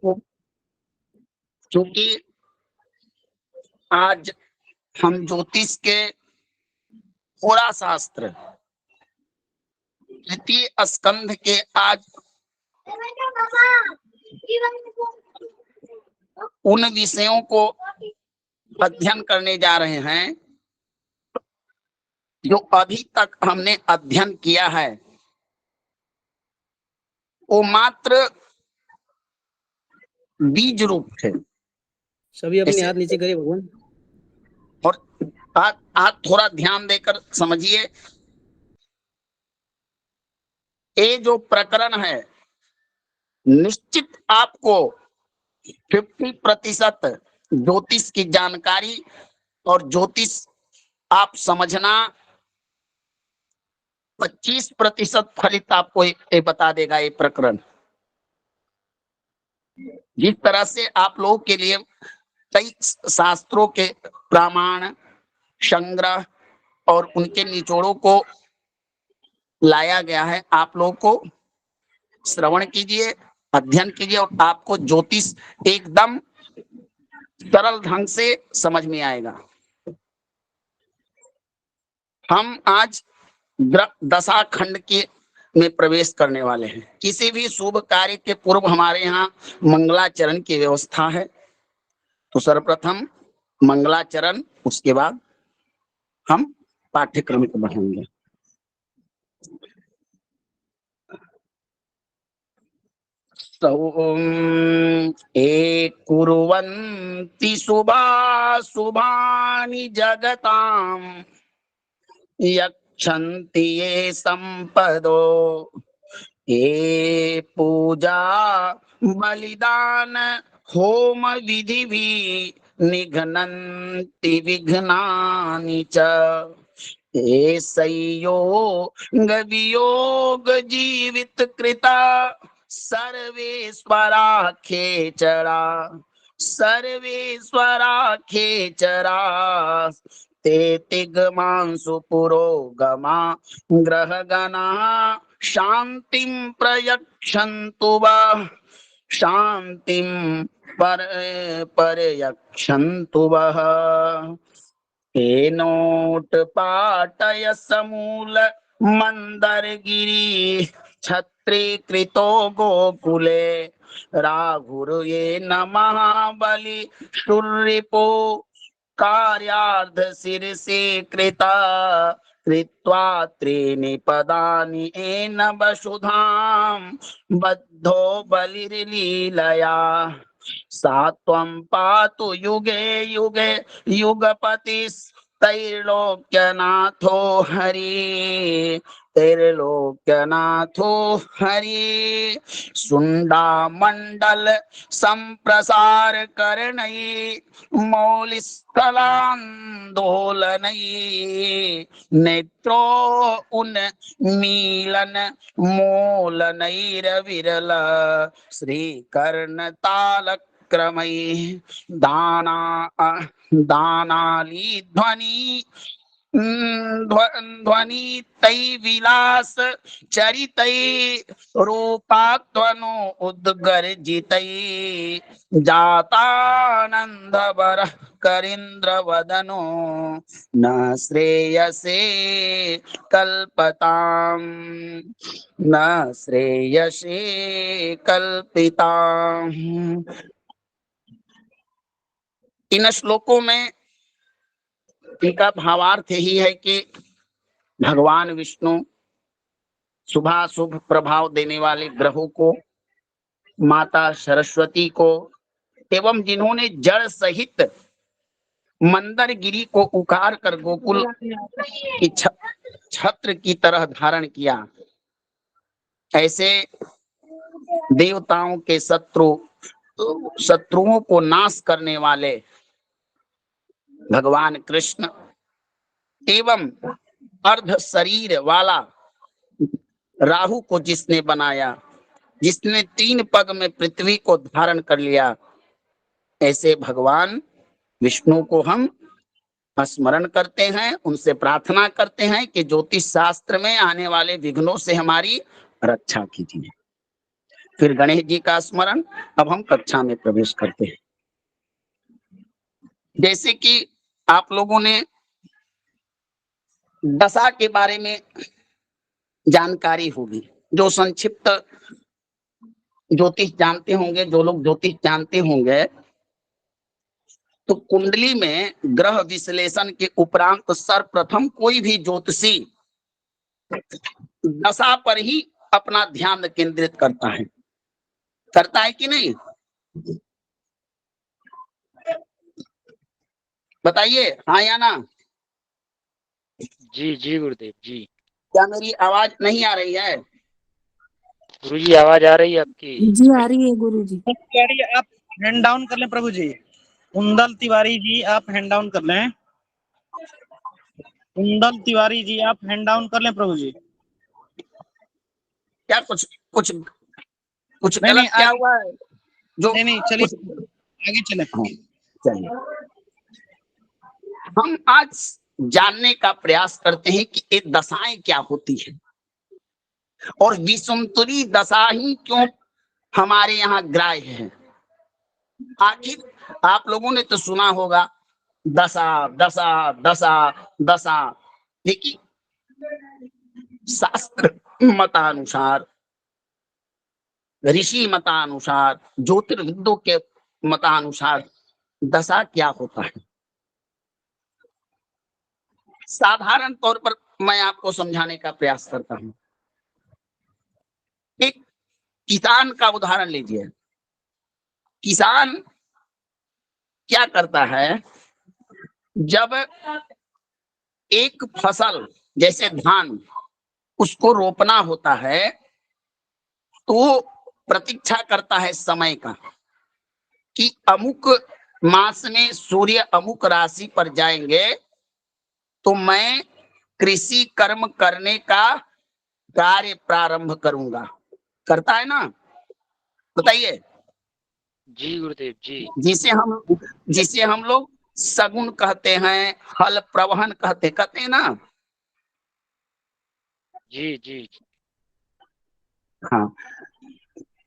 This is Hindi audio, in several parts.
क्योंकि आज हम ज्योतिष के होरा शास्त्र तृतीय स्कंध के आज उन विषयों को अध्ययन करने जा रहे हैं जो अभी तक हमने अध्ययन किया है वो मात्र बीज रूप थे। सभी अपने हाथ नीचे करें भगवान। और आज थोड़ा ध्यान देकर समझिए, ये जो प्रकरण है निश्चित आपको 50% ज्योतिष की जानकारी और ज्योतिष आप समझना, 25% फलित आपको ये बता देगा ये प्रकरण। जिस तरह से आप लोगों के लिए कई शास्त्रों के प्रमाण संग्रह और उनके निचोड़ों को लाया गया है, आप लोगों को श्रवण कीजिए, अध्ययन कीजिए और आपको ज्योतिष एकदम सरल ढंग से समझ में आएगा। हम आज दशाखंड के में प्रवेश करने वाले हैं। किसी भी शुभ कार्य के पूर्व हमारे यहाँ मंगलाचरण की व्यवस्था है। तो सर्वप्रथम मंगलाचरण, उसके बाद हम पाठ्यक्रम को बढ़ाएंगे। कुर्वन्ति शुभानि जगतां यक्षन्ति ये संपदो ये पूजा बलिदान होम विधि भी निघ्नन्ति विघ्नानि च ये संयोग वियोग जीवित कृता सर्वेश्वराख्येचरा सर्वेश्वराख्येचरा ते तिग्मांसु पुरोगमा ग्रहगणा शांतिं प्रयक्षन्तु वः शांतिं पर्यक्षन्तु वः तेनोत्पाटय समूल मंदरगिरी छत्रीकृतो गोकुले राघुर्ये नमः बलि शूर्रिपो कार्यार्ध शीर्षे कृता कृत्वा त्रीणि पदानि एन वसुधां बद्धो बलिर्लीलया सात्वं पातु युगे युगे युगपतिस्तैर्लोक्यनाथो हरि त्रैलोक्यनाथो हरि शुंडामंडल संप्रसार करणै मौलिस्थलांदोलनै नेत्रो उन्मीलन मोलनैरविरल श्रीकर्णतालक्रमै दानाली ध्वनि ध्वनि तै विलास चरितै रूपात्वनो उद्गर्जितै जातानंदवर करीन्द्र वदनो न श्रेयसे कल्पताम न श्रेयसे कल्पिताम। इन श्लोकों में इनका भावार्थ यही है कि भगवान विष्णु शुभाशुभ प्रभाव देने वाले ग्रहों को, माता सरस्वती को एवं जिन्होंने जड़ सहित मंदरगिरी को उखाड़ कर गोकुल की छत्र की तरह धारण किया, ऐसे देवताओं के शत्रुओं को नाश करने वाले भगवान कृष्ण एवं अर्ध शरीर वाला राहु को जिसने बनाया, जिसने 3 पग में पृथ्वी को धारण कर लिया, ऐसे भगवान विष्णु को हम स्मरण करते हैं, उनसे प्रार्थना करते हैं कि ज्योतिष शास्त्र में आने वाले विघ्नों से हमारी रक्षा कीजिए। फिर गणेश जी का स्मरण। अब हम कक्षा में प्रवेश करते हैं। जैसे कि आप लोगों ने दशा के बारे में जानकारी होगी, जो संक्षिप्त ज्योतिष जानते होंगे, जो लोग ज्योतिष जानते होंगे, तो कुंडली में ग्रह विश्लेषण के उपरांत सर्वप्रथम कोई भी ज्योतिषी दशा पर ही अपना ध्यान केंद्रित करता है कि नहीं? बताइए, हाँ या ना? जी जी गुरुदेव जी। क्या मेरी आवाज नहीं आ रही है? गुरुजी आवाज आ रही है आपकी? जी आ रही है गुरु जी। तिवारी आप हैंड डाउन कर लें प्रभु जी। कुंदल तिवारी जी आप हैंड डाउन कर लें। कुंदल तिवारी जी आप हैंड डाउन कर लें प्रभु जी। क्या कुछ कुछ कुछ नहीं, गलत क्या हुआ है? जो नहीं चलिए आगे चले। हाँ, चलिए हम आज जानने का प्रयास करते हैं कि ये दशाएं क्या होती है और विषुमतुरी दशा ही क्यों हमारे यहाँ ग्राह्य है। आखिर आप लोगों ने तो सुना होगा दशा दशा दशा दशा, लेकिन शास्त्र मतानुसार, ऋषि मतानुसार, ज्योतिर्विदों के मतानुसार दशा क्या होता है। साधारण तौर पर मैं आपको समझाने का प्रयास करता हूं। एक किसान का उदाहरण लीजिए। किसान क्या करता है, जब एक फसल जैसे धान उसको रोपना होता है तो वो प्रतीक्षा करता है समय का कि अमुक मास में सूर्य अमुक राशि पर जाएंगे तो मैं कृषि कर्म करने का कार्य प्रारंभ करूंगा। करता है ना? बताइए। जी गुरुदेव जी। जिसे हम लोग सगुन कहते हैं, हल प्रवहन कहते हैं ना। जी जी। हाँ,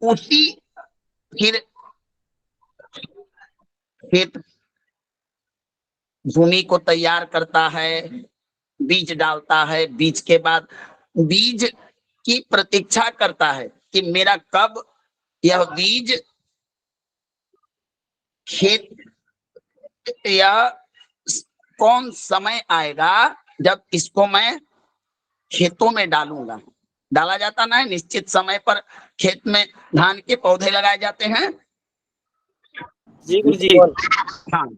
उसी फिर खेत भूमि को तैयार करता है, बीज डालता है, बीज के बाद बीज की प्रतीक्षा करता है कि मेरा कब यह बीज खेत या कौन समय आएगा जब इसको मैं खेतों में डालूंगा। डाला जाता ना है, निश्चित समय पर खेत में धान के पौधे लगाए जाते हैं। जी गुरु जी। हाँ,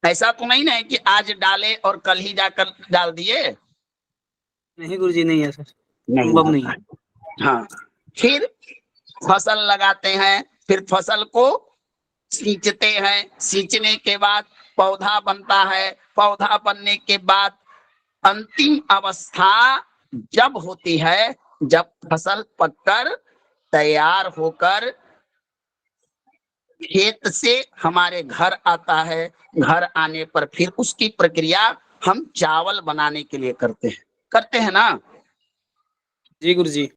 ऐसा तो नहीं ना है कि आज डाले और कल ही जाकर डाल दिए। नहीं गुरु जी, नहीं है सर, नहीं संभव नहीं है। हाँ, फिर फसल लगाते हैं, फिर फसल को सींचते हैं, सींचने के बाद पौधा बनता है, पौधा बनने के बाद अंतिम अवस्था जब होती है, जब फसल पककर तैयार होकर खेत से हमारे घर आता है। घर आने पर फिर उसकी प्रक्रिया हम चावल बनाने के लिए करते हैं ना। जी गुरु जी।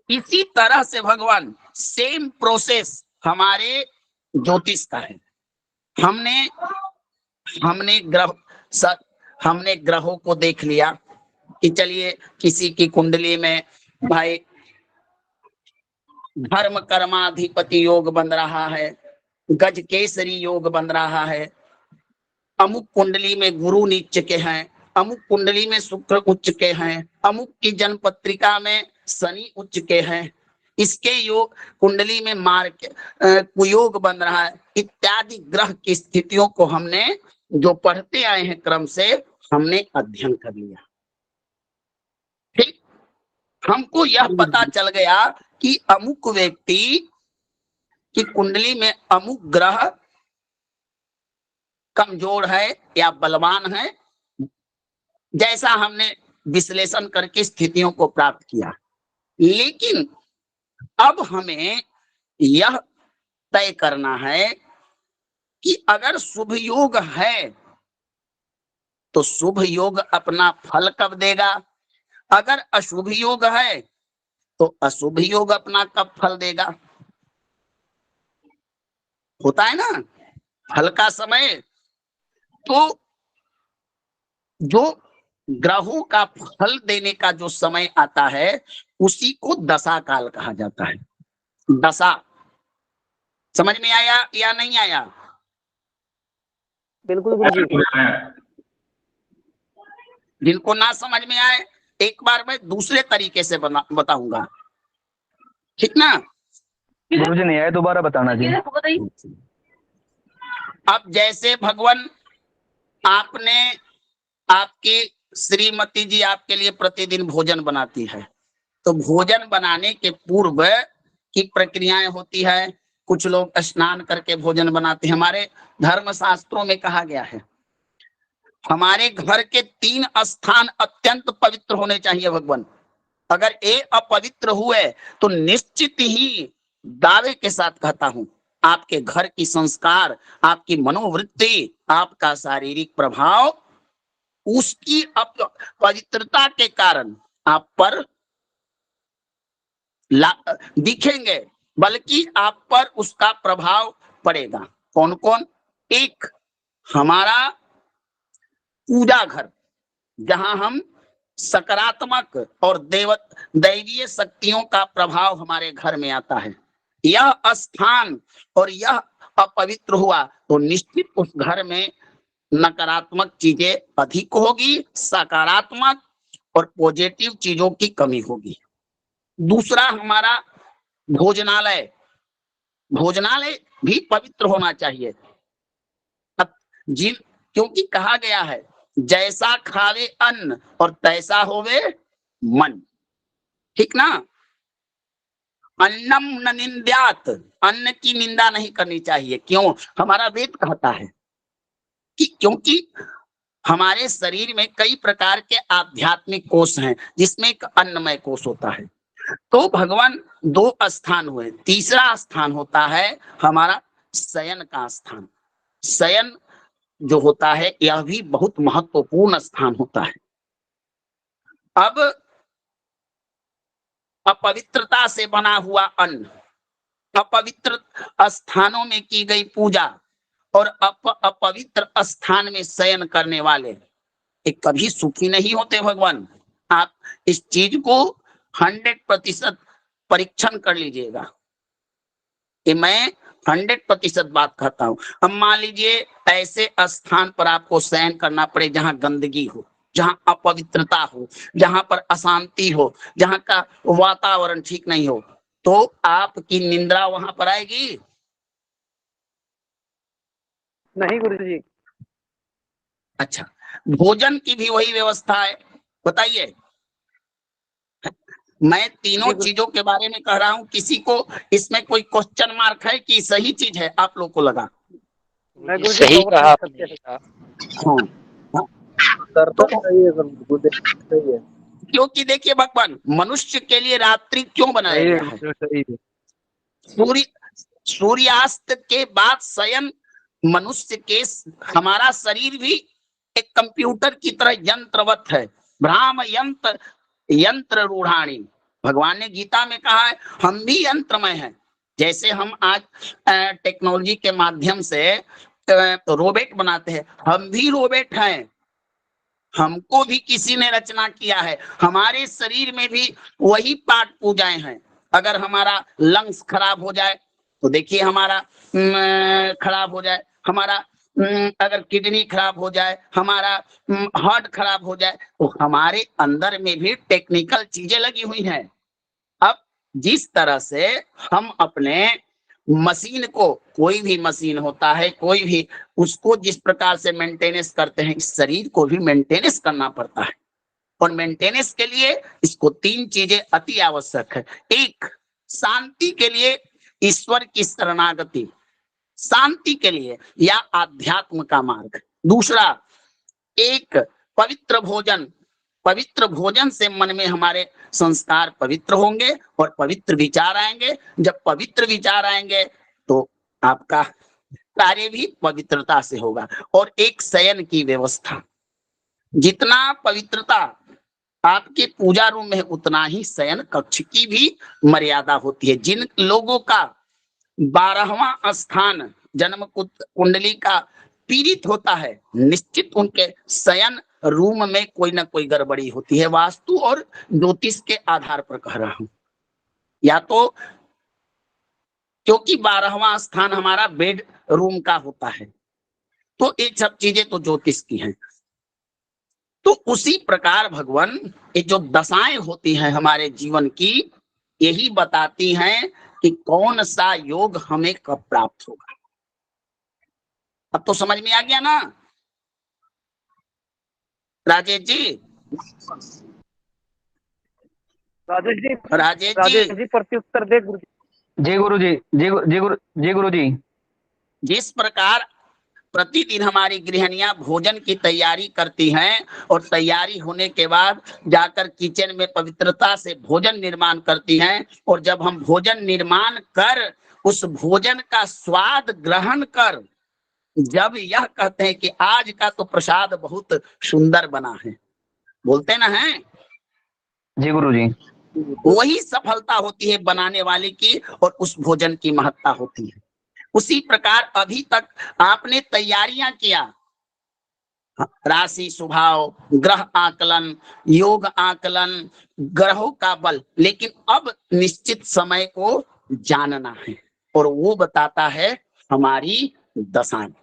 इसी तरह से भगवान सेम प्रोसेस हमारे ज्योतिष का है। हमने हमने ग्रहों को देख लिया कि चलिए किसी की कुंडली में भाई धर्म कर्माधिपति योग बन रहा है, गज केसरी योग बन रहा है, अमुक कुंडली में गुरु नीच के हैं, अमुक कुंडली में शुक्र उच्च के हैं, अमुक की जन्म पत्रिका में शनि उच्च के हैं, इसके योग कुंडली में मार्ग कुयोग बन रहा है, इत्यादि ग्रह की स्थितियों को हमने जो पढ़ते आए हैं क्रम से हमने अध्ययन कर लिया। ठीक, हमको यह पता चल गया कि अमुक व्यक्ति की कुंडली में अमुक ग्रह कमजोर है या बलवान है, जैसा हमने विश्लेषण करके स्थितियों को प्राप्त किया। लेकिन अब हमें यह तय करना है कि अगर शुभ योग है तो शुभ योग अपना फल कब देगा, अगर अशुभ योग है तो अशुभ योग अपना कब फल देगा? होता है ना फल का समय। तो जो ग्रहों का फल देने का जो समय आता है उसी को दशा काल कहा जाता है। दशा समझ में आया या नहीं आया? बिल्कुल गुरुजी। जिनको ना समझ में आए एक बार मैं दूसरे तरीके से बताऊंगा, ठीक ना? गुरुजी नहीं आए दोबारा बताना जी। अब जैसे भगवान आपने आपकी श्रीमती जी आपके लिए प्रतिदिन भोजन बनाती है, तो भोजन बनाने के पूर्व की प्रक्रियाएं होती है। कुछ लोग स्नान करके भोजन बनाते हैं। हमारे धर्म शास्त्रों में कहा गया है हमारे घर के 3 स्थान अत्यंत पवित्र होने चाहिए भगवान। अगर ये अपवित्र हुए तो निश्चित ही दावे के साथ कहता हूं आपके घर की संस्कार, आपकी मनोवृत्ति, आपका शारीरिक प्रभाव उसकी पवित्रता के कारण आप पर दिखेंगे, बल्कि आप पर उसका प्रभाव पड़ेगा। कौन कौन? एक, हमारा पूजा घर, जहां हम सकारात्मक और दैवीय शक्तियों का प्रभाव हमारे घर में आता है। यह स्थान और यह अपवित्र हुआ तो निश्चित उस घर में नकारात्मक चीजें अधिक होगी, सकारात्मक और पॉजिटिव चीजों की कमी होगी। दूसरा, हमारा भोजनालय, भोजनालय भी पवित्र होना चाहिए। क्योंकि कहा गया है जैसा खावे अन्न और तैसा होवे मन, ठीक ना? अन्नम न निंद्यात, अन्न की निंदा नहीं करनी चाहिए। क्यों? हमारा वेद कहता है कि क्योंकि हमारे शरीर में कई प्रकार के आध्यात्मिक कोष हैं जिसमें एक अन्नमय कोष होता है। तो भगवान 2 स्थान हुए, तीसरा स्थान होता है हमारा शयन का स्थान। शयन जो होता है यह भी बहुत महत्वपूर्ण स्थान होता है। अब अपवित्रता से बना हुआ अन्न, अपवित्र स्थानों में की गई पूजा और अपवित्र स्थान में शयन करने वाले एक कभी सुखी नहीं होते भगवान। आप इस चीज को 100% परीक्षण कर लीजिएगा। कि मैं 100% बात कहता हूं। अब मान लीजिए ऐसे स्थान पर आपको शयन करना पड़े जहां गंदगी हो, जहां अपवित्रता हो, जहां पर अशांति हो, जहां का वातावरण ठीक नहीं हो, तो आपकी निंदा वहां पर आएगी? नहीं गुरुजी। अच्छा, भोजन की भी वही व्यवस्था है, बताइए। मैं तीनों चीजों के बारे में कह रहा हूं, किसी को इसमें कोई क्वेश्चन मार्क है कि सही चीज है आप लोग को लगा? सही कहा आपने। हाँ, सही है। क्योंकि देखिए भगवान मनुष्य के लिए रात्रि क्यों बनाया गया है? सूर्यास्त के बाद शयन मनुष्य के, हमारा शरीर भी एक कंप्यूटर की तरह यंत्रवत है। भ्राम यंत्र रूढ़ाणी, भगवान ने गीता में कहा है हम भी यंत्रमय हैं। जैसे हम आज टेक्नोलॉजी के माध्यम से रोबोट बनाते हैं, हम भी रोबोट हैं। हमको भी किसी ने रचना किया है, हमारे शरीर में भी वही पाठ पूजाएं हैं। अगर हमारा लंग्स खराब हो जाए तो देखिए हमारा खराब हो जाए, हमारा अगर किडनी खराब हो जाए, हमारा हार्ट खराब हो जाए, तो हमारे अंदर में भी टेक्निकल चीजें लगी हुई हैं। अब जिस तरह से हम अपने मशीन को, कोई भी मशीन होता है, कोई भी, उसको जिस प्रकार से मेंटेनेंस करते हैं, इस शरीर को भी मेंटेनेंस करना पड़ता है। और मेंटेनेंस के लिए इसको 3 चीजें अति आवश्यक है। एक, शांति के लिए ईश्वर की शरणागति, शांति के लिए या आध्यात्म का मार्ग। दूसरा, एक पवित्र भोजन, पवित्र भोजन से मन में हमारे संस्कार पवित्र होंगे और पवित्र विचार आएंगे। जब पवित्र विचार आएंगे तो आपका कार्य भी पवित्रता से होगा। और एक शयन की व्यवस्था, जितना पवित्रता आपके पूजा रूम में उतना ही शयन कक्ष की भी मर्यादा होती है। जिन लोगों का 12वां स्थान जन्म कुंडली का पीड़ित होता है, निश्चित उनके शयन रूम में कोई ना कोई गड़बड़ी होती है। वास्तु और ज्योतिष के आधार पर कह रहा हूं, या तो क्योंकि 12वां स्थान हमारा बेड रूम का होता है, तो ये सब चीजें तो ज्योतिष की हैं। तो उसी प्रकार भगवान ये जो दशाएं होती हैं हमारे जीवन की, यही बताती हैं कि कौन सा योग हमें कब प्राप्त होगा। अब तो समझ में आ गया ना राजेश जी? राजेश जी प्रत्युत्तर दे गुरु जी। जय गुरु जी, जय गुरु जी। जिस प्रकार प्रतिदिन हमारी गृहिणियां भोजन की तैयारी करती हैं और तैयारी होने के बाद जाकर किचन में पवित्रता से भोजन निर्माण करती हैं, और जब हम भोजन निर्माण कर उस भोजन का स्वाद ग्रहण कर जब यह कहते हैं कि आज का तो प्रसाद बहुत सुंदर बना है, बोलते ना है जी गुरु जी। वही सफलता होती है बनाने वाले की, और उस भोजन की महत्ता होती है। उसी प्रकार अभी तक आपने तैयारियां किया, राशि स्वभाव, ग्रह आकलन, योग आकलन, ग्रहों का बल, लेकिन अब निश्चित समय को जानना है, और वो बताता है हमारी दशाएं।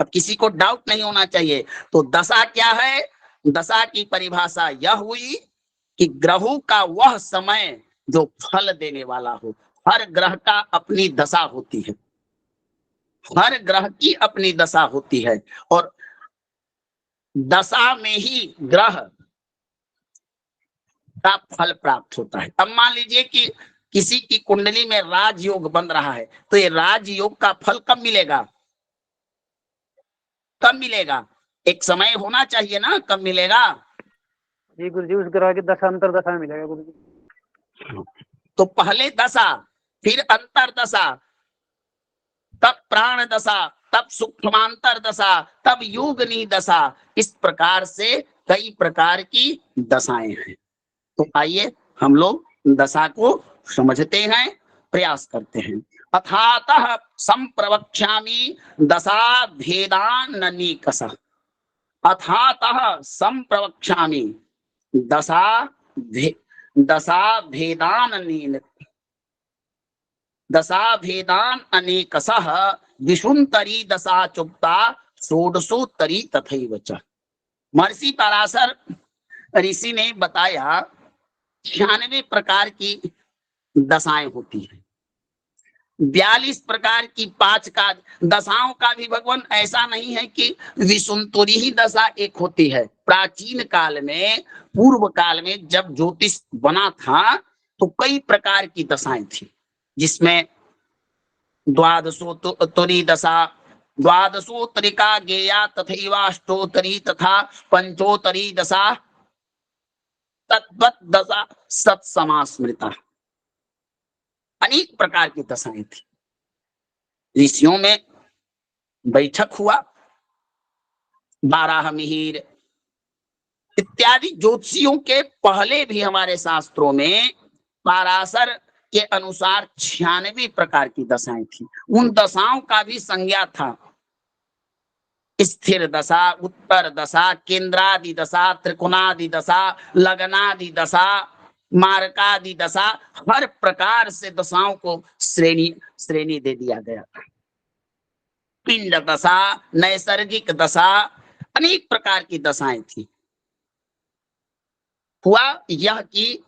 अब किसी को डाउट नहीं होना चाहिए। तो दशा क्या है? दशा की परिभाषा यह हुई कि ग्रहों का वह समय जो फल देने वाला हो। हर ग्रह का अपनी दशा होती है, हर ग्रह की अपनी दशा होती है, और दशा में ही ग्रह का फल प्राप्त होता है। अब मान लीजिए कि किसी की कुंडली में राजयोग बन रहा है, तो ये राजयोग का फल कब मिलेगा? कब मिलेगा? एक समय होना चाहिए ना, कब मिलेगा? जी गुरु जी, उस ग्रह की दशांतर दशा में मिलेगा गुरु जी। तो पहले दशा, फिर अंतर दशा, तब प्राण दशा, तब सूक्ष्मांतर दशा, तब योगनी दशा। इस प्रकार से कई प्रकार की दशाएं हैं। तो आइए हम लोग दशा को समझते हैं, प्रयास करते हैं। अथातः संप्रवक्ष्यामि दशा भेदाननीकस। अथातः संप्रवक्ष्यामि दशा भेदान दशा भेदान अनेकसः विशुंतरी दशा चुप्ता षोडशोत्तरी तथैव च। महर्षि पराशर ऋषि ने बताया 96 प्रकार की दशाएं होती हैं। 42 प्रकार की 5 का दशाओं का भी भगवान ऐसा नहीं है कि विशुंतरी ही दशा एक होती है। प्राचीन काल में, पूर्व काल में जब ज्योतिष बना था तो कई प्रकार की दशाएं थी, जिसमें द्वादशोत्तरी दशा, द्वादशोत्तरिका गेया तथैवाष्टोत्तरी तथा पंचोत्तरी दशा, तद्वत् दशा सत्समास्मृता। अनेक प्रकार की दशाएं थी। ऋषियों में बैठक हुआ, 12 मिहिर इत्यादि ज्योतिषियों के पहले भी हमारे शास्त्रों में पराशर के अनुसार 96 प्रकार की दशाएं थी। उन दशाओं का भी संज्ञा था। स्थिर दशा, उत्तर दशा, केंद्रादि दशा, त्रिकोणादि दशा, लग्नादि दशा, मारकादि दशा, हर प्रकार से दशाओं को श्रेणी दे दिया गया था। पिंड दशा, नैसर्गिक दशा, अनेक प्रकार की दशाएं थी। हुआ यह कि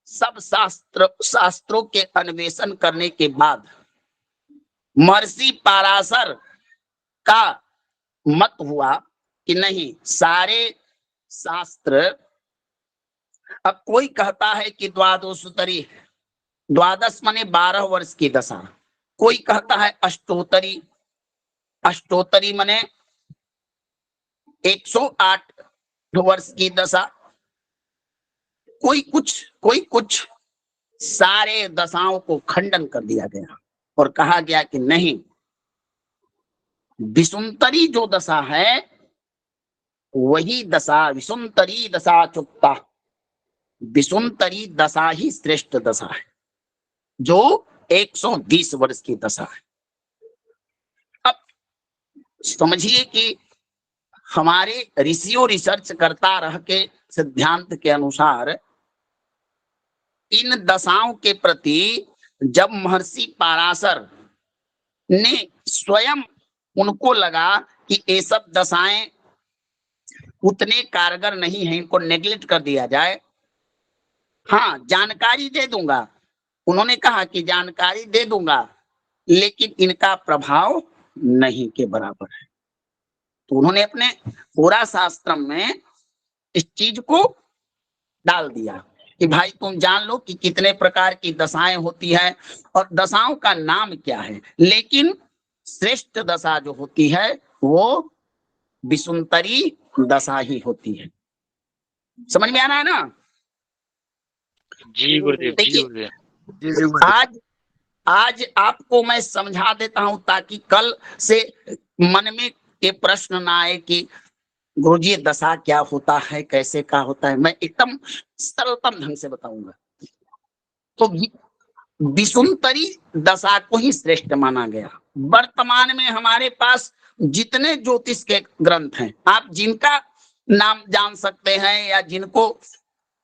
सब शास्त्रों के अन्वेषण करने के बाद महर्षि पराशर का मत हुआ कि नहीं, सारे शास्त्र, अब कोई कहता है कि द्वादशोत्तरी, द्वादश माने 12 वर्ष की दशा, कोई कहता है अष्टोत्तरी, अष्टोत्तरी माने 108 वर्ष की दशा, कोई कुछ, सारे दशाओं को खंडन कर दिया गया और कहा गया कि नहीं, विशुंतरी जो दशा है वही दशा विसुंतरी दशा चुक्ता, विसुंतरी दशा ही श्रेष्ठ दशा है, जो 120 वर्ष की दशा है। अब समझिए कि हमारे ऋषियों रिसर्च करता रह के सिद्धांत के अनुसार इन दशाओं के प्रति जब महर्षि पराशर ने स्वयं उनको लगा कि ये सब दशाएं उतने कारगर नहीं हैं, इनको नेग्लेक्ट कर दिया जाए, हाँ जानकारी दे दूंगा, उन्होंने कहा कि जानकारी दे दूंगा लेकिन इनका प्रभाव नहीं के बराबर है। तो उन्होंने अपने पूरा शास्त्र में इस चीज को डाल दिया कि भाई तुम जान लो कि कितने प्रकार की दशाएं होती है और दशाओं का नाम क्या है, लेकिन श्रेष्ठ दशा जो होती है वो विसुंतरी दशा ही होती है। समझ में आ रहा है ना? जी गुरुदेव, जी देखिए, गुरुदेव। आज आपको मैं समझा देता हूं ताकि कल से मन में ये प्रश्न ना आए कि गुरुजी दशा क्या होता है, कैसे क्या होता है। मैं एकदम सरलतम ढंग से बताऊंगा। तो विसुंतरी दशा को ही श्रेष्ठ माना गया। वर्तमान में हमारे पास जितने ज्योतिष के ग्रंथ हैं, आप जिनका नाम जान सकते हैं या जिनको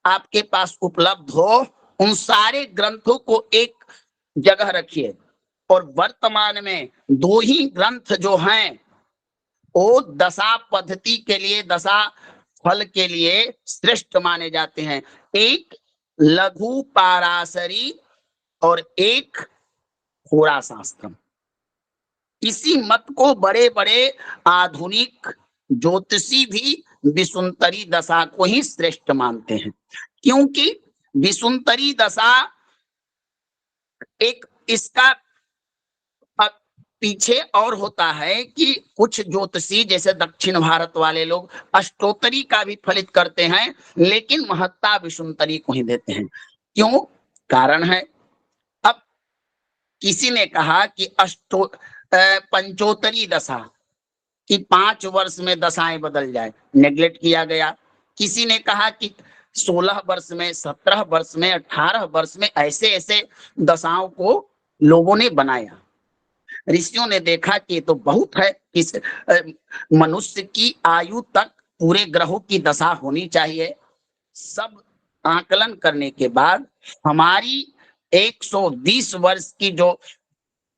आपके पास उपलब्ध हो, उन सारे ग्रंथों को एक जगह रखिए और वर्तमान में 2 ही ग्रंथ जो हैं वो दशा पद्धति के लिए, दशा फल के लिए श्रेष्ठ माने जाते हैं। एक लघु पाराशरी और एक होरा शास्त्रम। इसी मत को बड़े बड़े आधुनिक ज्योतिषी भी विसुंतरी दशा को ही श्रेष्ठ मानते हैं, क्योंकि विसुंतरी दशा एक इसका पीछे और होता है कि कुछ ज्योतिषी जैसे दक्षिण भारत वाले लोग अष्टोत्तरी का भी फलित करते हैं, लेकिन महत्ता विसुंतरी को ही देते हैं। क्यों? कारण है, अब किसी ने कहा कि पंचोत्तरी दशा कि 5 वर्ष में दशाएं बदल जाए, नेग्लेक्ट किया गया। किसी ने कहा कि 16 वर्ष में, 17 वर्ष में, 18 वर्ष में ऐसे ऐसे दशाओं को लोगों ने बनाया। ऋषियों ने देखा कि तो बहुत है, इस मनुष्य की आयु तक पूरे ग्रहों की दशा होनी चाहिए। सब आकलन करने के बाद हमारी 120 वर्ष की जो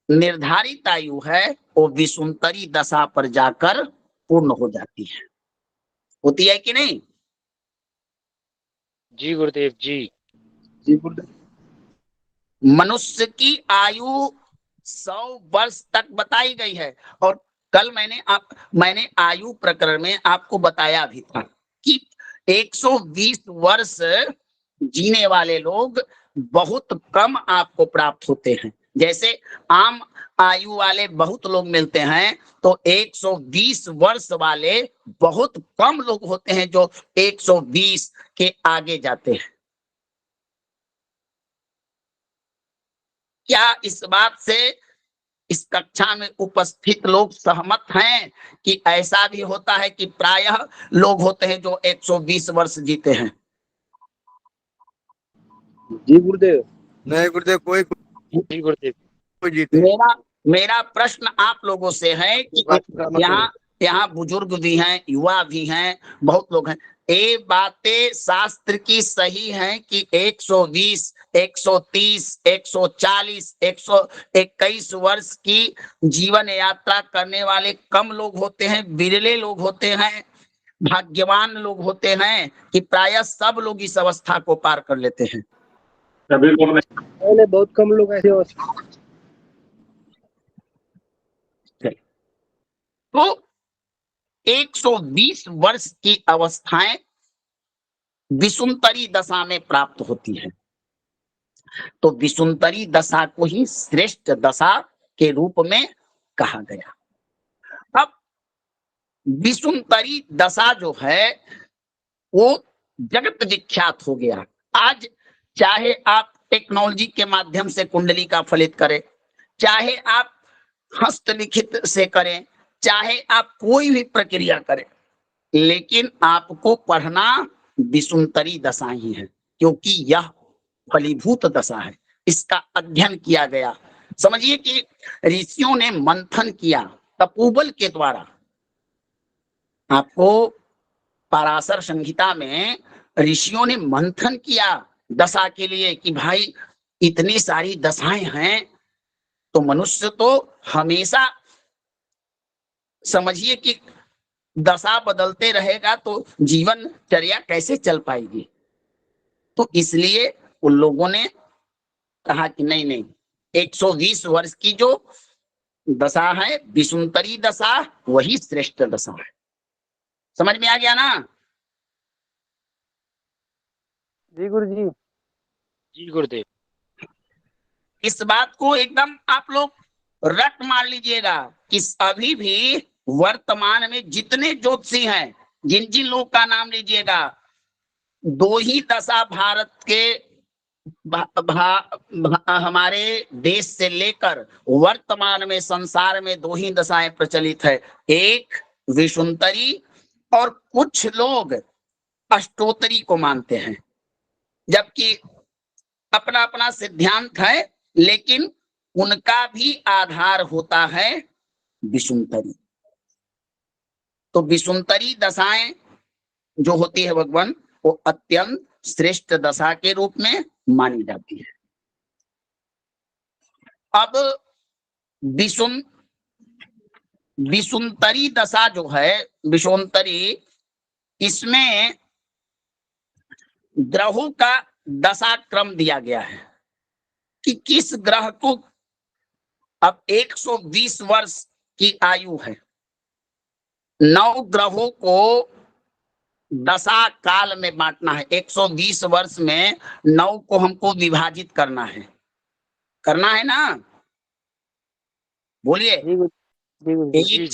निर्धारित आयु है वो विसुंतरी दशा पर जाकर पूर्ण हो जाती है। होती है कि नहीं? जी गुरुदेव, जी जी गुरुदेव। मनुष्य की आयु 100 वर्ष तक बताई गई है और कल मैंने आयु प्रकरण में आपको बताया भी था कि 120 वर्ष जीने वाले लोग बहुत कम आपको प्राप्त होते हैं। जैसे आम आयु वाले बहुत लोग मिलते हैं, तो 120 वर्ष वाले बहुत कम लोग होते हैं जो 120 के आगे जाते हैं। क्या इस बात से इस कक्षा में उपस्थित लोग सहमत हैं कि ऐसा भी होता है कि प्रायः लोग होते हैं जो 120 वर्ष जीते हैं? जी गुरुदेव। नहीं गुरुदेव, कोई जी गुरुदेव। कोई जीते। मेरा प्रश्न आप लोगों से है कि यहाँ बुजुर्ग भी हैं, युवा भी हैं, बहुत लोग हैं। ये बातें शास्त्र की सही हैं कि 120, 130, 140, 121 वर्ष की जीवन यात्रा करने वाले कम लोग होते हैं, विरले लोग होते हैं, भाग्यवान लोग होते हैं कि प्रायः सब लोग इस अवस्था को पार कर लेते हैं? सभी लोग नहीं, बहुत कम लोग ऐसे अवस्था। तो 120 वर्ष की अवस्थाएं विसुंतरी दशा में प्राप्त होती है। तो विसुंतरी दशा को ही श्रेष्ठ दशा के रूप में कहा गया। अब विसुंतरी दशा जो है वो जगत विख्यात हो गया। आज चाहे आप टेक्नोलॉजी के माध्यम से कुंडली का फलित करें, चाहे आप हस्तलिखित से करें, चाहे आप कोई भी प्रक्रिया करें, लेकिन आपको पढ़ना विषुंतरी दशा ही है, क्योंकि यह फलीभूत दशा है, इसका अध्ययन किया गया। समझिए कि ऋषियों ने मंथन किया तपोबल के द्वारा। आपको पराशर संहिता में ऋषियों ने मंथन किया दशा के लिए कि भाई इतनी सारी दशाएं हैं, तो मनुष्य तो हमेशा समझिए कि दशा बदलते रहेगा तो जीवनचर्या कैसे चल पाएगी। तो इसलिए उन लोगों ने कहा कि नहीं नहीं, 120 वर्ष की जो दशा है विषुंतरी दशा, वही श्रेष्ठ दशा है। समझ में आ गया ना? जी गुरुजी। जी गुरुदेव। इस बात को एकदम आप लोग रट मान लीजिएगा कि अभी भी वर्तमान में जितने ज्योतिषी हैं, जिन जिन लोग का नाम लीजिएगा, दो ही दशा भारत के हमारे देश से लेकर वर्तमान में संसार में दो ही दशाएं प्रचलित है, एक विषुंतरी और कुछ लोग अष्टोत्तरी को मानते हैं, जबकि अपना अपना सिद्धांत है, लेकिन उनका भी आधार होता है विषुंतरी। तो विषुंतरी दशाएं जो होती है भगवान, वो अत्यंत श्रेष्ठ दशा के रूप में मानी जाती है। अब विषुंतरी दशा जो है, विषुंतरी, इसमें ग्रहों का दशा क्रम दिया गया है कि किस ग्रह को, अब 120 वर्ष की आयु है, 9 ग्रहों को दशा काल में बांटना है। 120 वर्ष में 9 को हमको विभाजित करना है ना? बोलिए। जी गुरुजी।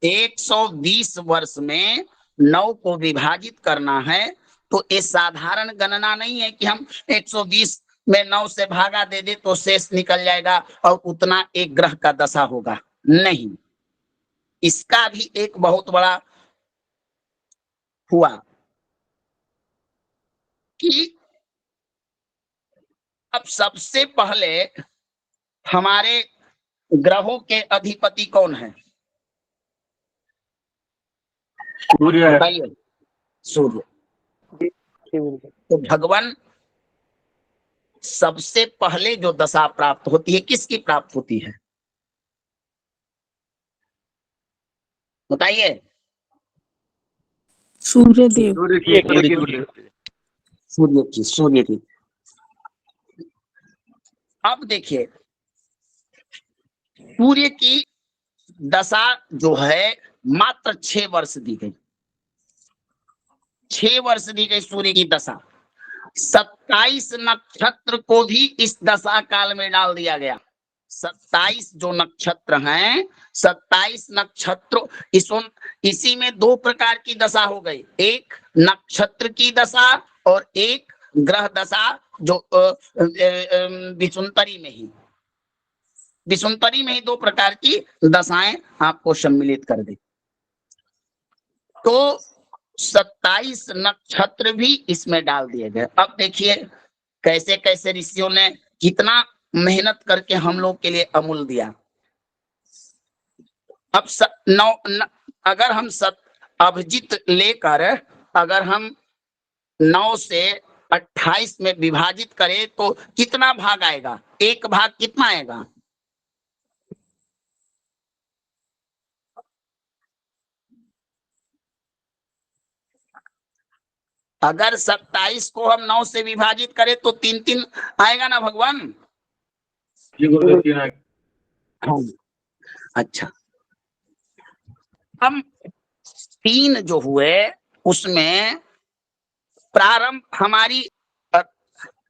120 वर्ष में 9 को विभाजित करना है। तो ये साधारण गणना नहीं है कि हम 120 में 9 से भागा दे दे तो शेष निकल जाएगा और उतना एक ग्रह का दशा होगा, नहीं। इसका भी एक बहुत बड़ा हुआ कि अब सबसे पहले हमारे ग्रहों के अधिपति कौन है? बताइए। सूर्य। तो भगवान सबसे पहले जो दशा प्राप्त होती है, किसकी प्राप्त होती है बताइए? सूर्य देव। सूर्य की। अब देखिए, सूर्य की दशा जो है मात्र 6 वर्ष दी गई, 6 वर्ष दी गई सूर्य की दशा। 27 नक्षत्र को भी इस दशा काल में डाल दिया गया। 27 जो नक्षत्र हैं, 27 नक्षत्र, इसी में 2 प्रकार की दशा हो गई, एक नक्षत्र की दशा और एक ग्रह दशा, जो विषुंतरी में ही 2 प्रकार की दशाएं आपको सम्मिलित कर दी। तो 27 नक्षत्र भी इसमें डाल दिए गए। अब देखिए कैसे कैसे ऋषियों ने कितना मेहनत करके हम लोग के अमूल्य दिया। अब अगर हम अभिजित लेकर अगर हम 9 से 28 में विभाजित करें तो कितना भाग आएगा? एक भाग कितना आएगा? अगर 27 को हम 9 से विभाजित करें तो 3 आएगा ना भगवान? अच्छा, हम 3 जो हुए उसमें प्रारंभ हमारी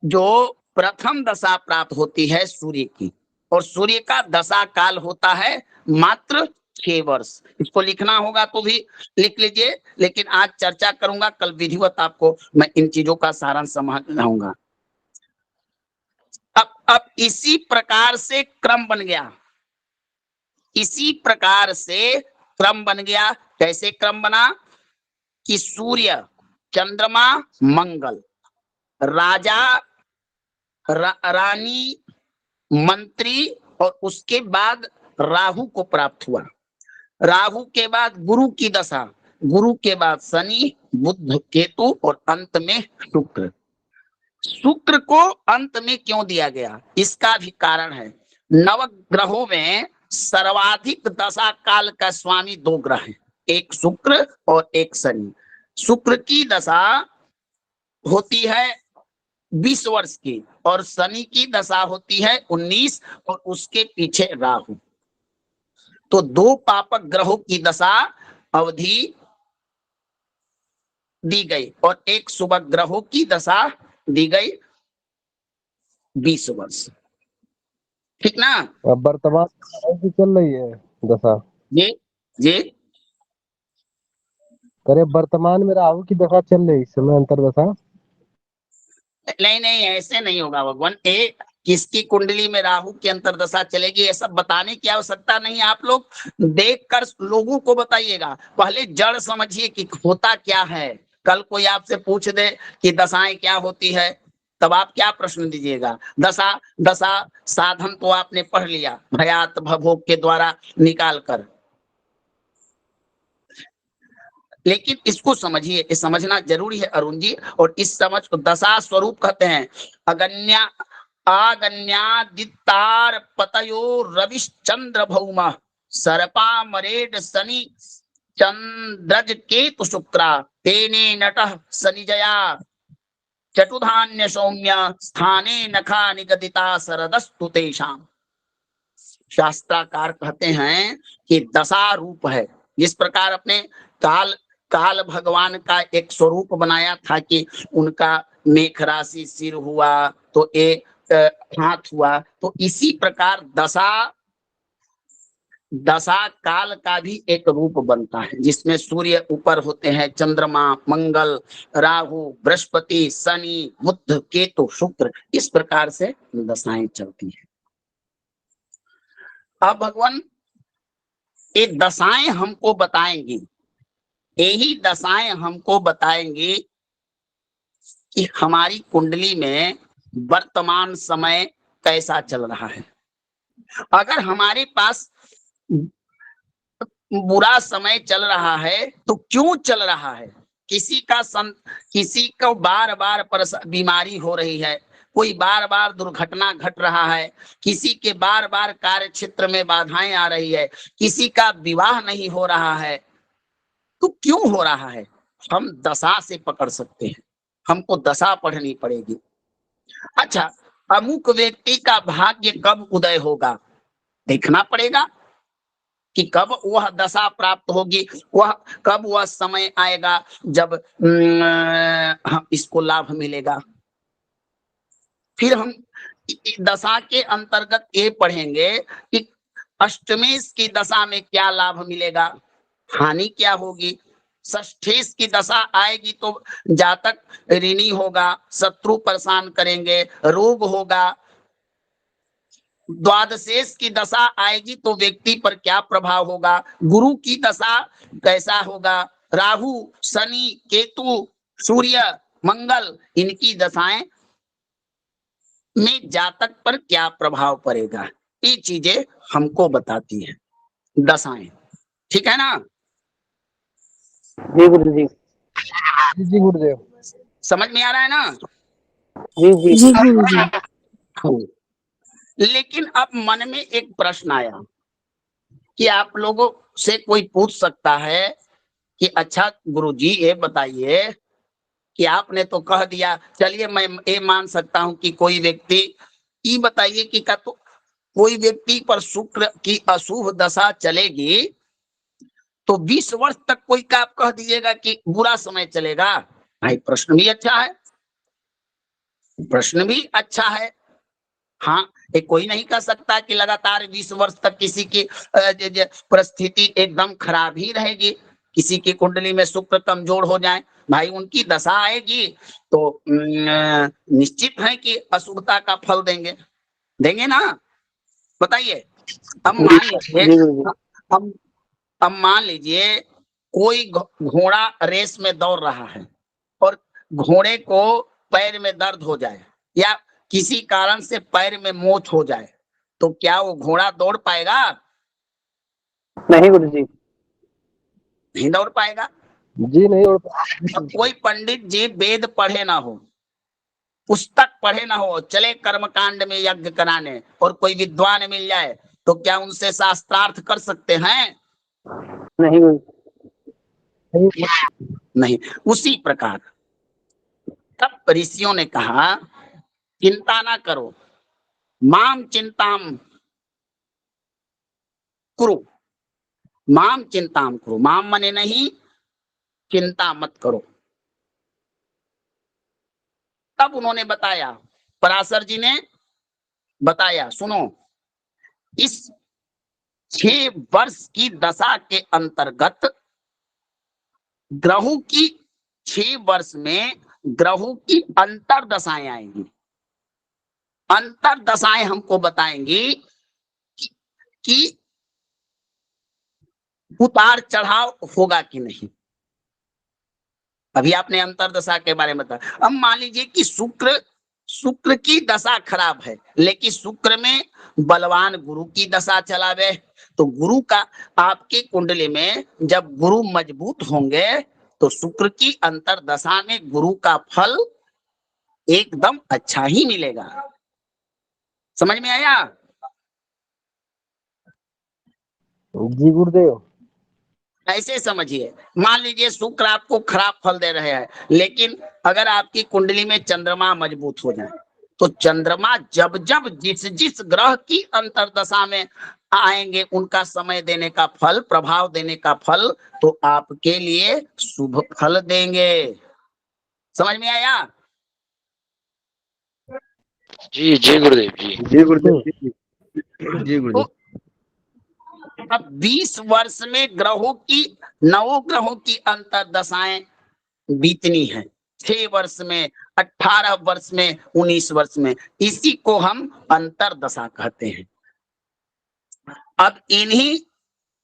जो प्रथम दशा प्राप्त होती है सूर्य की, और सूर्य का दशा काल होता है मात्र 6 वर्ष। इसको लिखना होगा तो भी लिख लीजिए, लेकिन आज चर्चा करूंगा, कल विधिवत आपको मैं इन चीजों का सारांश समझाऊंगा। अब इसी प्रकार से क्रम बन गया, इसी प्रकार से क्रम बन गया। कैसे क्रम बना? कि सूर्य, चंद्रमा, मंगल, राजा, रानी, मंत्री और उसके बाद राहु को प्राप्त हुआ। राहु के बाद गुरु की दशा, गुरु के बाद शनि, बुध, केतु और अंत में शुक्र। शुक्र को अंत में क्यों दिया गया, इसका भी कारण है। नवग्रहों में सर्वाधिक दशा काल का स्वामी दो ग्रह हैं, एक शुक्र और एक शनि। शुक्र की दशा होती है 20 वर्ष की और शनि की दशा होती है 19 और उसके पीछे राहु। तो दो पापक ग्रहों की दशा अवधि दी गई और एक शुभ ग्रहों की दशा दी गई 20 वर्ष। ठीक ना? अब वर्तमान की चल रही है दशा। जी जी, करे वर्तमान में राहु की दशा चल रही इस समय, अंतर्दशा। नहीं नहीं, ऐसे नहीं होगा भगवान। किसकी कुंडली में राहु की अंतर्दशा चलेगी ये सब बताने की आवश्यकता नहीं है। आप लोग देखकर लोगों को बताइएगा, पहले जड़ समझिए कि होता क्या है। कल कोई आपसे पूछ दे कि दशाएं क्या होती है, तब आप क्या प्रश्न दीजिएगा? दशा साधन तो आपने पढ़ लिया भयात भभोग के द्वारा निकाल कर, लेकिन इसको समझिए, ये समझना जरूरी है अरुण जी। और इस समझ को दशा स्वरूप कहते हैं। आगन्यादितार पतयो रविश्चंद्र भौम सर्पा मरेड शनि चंद्रज केतु शुक्रा तेने नटः शनिजया चतुधान्य सौम्य स्थाने नखा निगदिता शरदस्तु तेषाम। शास्त्राकार कहते हैं कि दशा रूप है। जिस प्रकार अपने काल भगवान का एक स्वरूप बनाया था कि उनका मेघ राशि सिर हुआ तो एक हाथ हुआ, तो इसी प्रकार दशा काल का भी एक रूप बनता है, जिसमें सूर्य ऊपर होते हैं, चंद्रमा, मंगल, राहु, बृहस्पति, शनि, बुध, केतु, शुक्र। इस प्रकार से दशाएं चलती है। अब भगवान ये दशाएं हमको बताएंगी, यही दशाएं हमको बताएंगी कि हमारी कुंडली में वर्तमान समय कैसा चल रहा है। अगर हमारे पास बुरा समय चल रहा है तो क्यों चल रहा है? किसी को बार बार बीमारी हो रही है, कोई बार बार दुर्घटना घट रहा है, किसी के बार बार कार्य क्षेत्र में बाधाएं आ रही है, किसी का विवाह नहीं हो रहा है, तो क्यों हो रहा है? हम दशा से पकड़ सकते हैं, हमको दशा पढ़नी पड़ेगी। अच्छा, अमुक व्यक्ति का भाग्य कब उदय होगा, देखना पड़ेगा कि कब वह दशा प्राप्त होगी, कब वह समय आएगा जब इसको लाभ मिलेगा। फिर हम दशा के अंतर्गत ये पढ़ेंगे कि अष्टमेश की दशा में क्या लाभ मिलेगा, हानि क्या होगी। षष्ठेश की दशा आएगी तो जातक ऋणी होगा, शत्रु परेशान करेंगे, रोग होगा। द्वादशेश की दशा आएगी तो व्यक्ति पर क्या प्रभाव होगा, गुरु की दशा कैसा होगा, राहु, शनि, केतु, सूर्य, मंगल, इनकी दशाएं में जातक पर क्या प्रभाव पड़ेगा, ये चीजें हमको बताती है दशाएं। ठीक है ना? जी गुरु जी। जी गुरुदेव। समझ में आ रहा है ना? जी जी जी गुरुजी। लेकिन अब मन में एक प्रश्न आया कि आप लोगों से कोई पूछ सकता है कि अच्छा गुरुजी ये बताइए कि आपने तो कह दिया, चलिए मैं ये मान सकता हूं कि कोई व्यक्ति, ये बताइए कि क्या तो कोई व्यक्ति पर शुक्र की अशुभ दशा चलेगी तो 20 वर्ष तक कोई का आप कह दीजिएगा कि बुरा समय चलेगा। भाई प्रश्न भी अच्छा है, प्रश्न भी अच्छा है। हाँ, ये कोई नहीं कह सकता कि लगातार 20 वर्ष तक किसी की परिस्थिति एकदम खराब ही रहेगी। किसी की कुंडली में शुक्र कमजोर हो जाए, भाई उनकी दशा आएगी तो निश्चित है कि अशुभता का फल देंगे ना। बताइए, अब मान लीजिए कोई घोड़ा रेस में दौड़ रहा है और घोड़े को पैर में दर्द हो जाए या किसी कारण से पैर में मोच हो जाए, तो क्या वो घोड़ा दौड़ पाएगा? नहीं गुरु जी। नहीं दौड़ पाएगा। जी नहीं और अब कोई पंडित जी वेद पढ़े ना हो, पुस्तक पढ़े ना हो, चले कर्मकांड में यज्ञ कराने और कोई विद्वान मिल जाए, तो क्या उनसे शास्त्रार्थ कर सकते हैं? नहीं गुरु। नहीं। उसी प्रकार तब ऋषियों ने कहा चिंता ना करो, माम चिंताम कुरु, माम चिंताम करो, माम मने नहीं, चिंता मत करो। तब उन्होंने बताया, पराशर जी ने बताया, सुनो, इस 6 वर्ष की दशा के अंतर्गत ग्रहों की 6 वर्ष में ग्रहों की अंतर दशाएं आएंगी। अंतर दशाएं हमको बताएंगी कि उतार चढ़ाव होगा कि नहीं। अभी आपने अंतर दशा के बारे में बताया। अब मान लीजिए कि शुक्र की दशा खराब है, लेकिन शुक्र में बलवान गुरु की दशा चलावे, तो गुरु का आपके कुंडली में जब गुरु मजबूत होंगे तो शुक्र की अंतर दशा में गुरु का फल एकदम अच्छा ही मिलेगा। समझ में आया? जी गुरुदेव। ऐसे समझिए, मान लीजिए शुक्र आपको खराब फल दे रहे हैं, लेकिन अगर आपकी कुंडली में चंद्रमा मजबूत हो जाए, तो चंद्रमा जब जब जिस जिस ग्रह की अंतर्दशा में आएंगे उनका समय देने का फल, प्रभाव देने का फल तो आपके लिए शुभ फल देंगे। समझ में आया? जी जी गुरुदेव जी। जी गुरुदेव जी। जी गुरुदेव। अब 20 वर्ष में ग्रहों की 9 ग्रहों की अंतर्दशाएं बीतनी है, 6 वर्ष में, 18 वर्ष में, 19 वर्ष में, इसी को हम अंतर्दशा कहते हैं। अब इन्हीं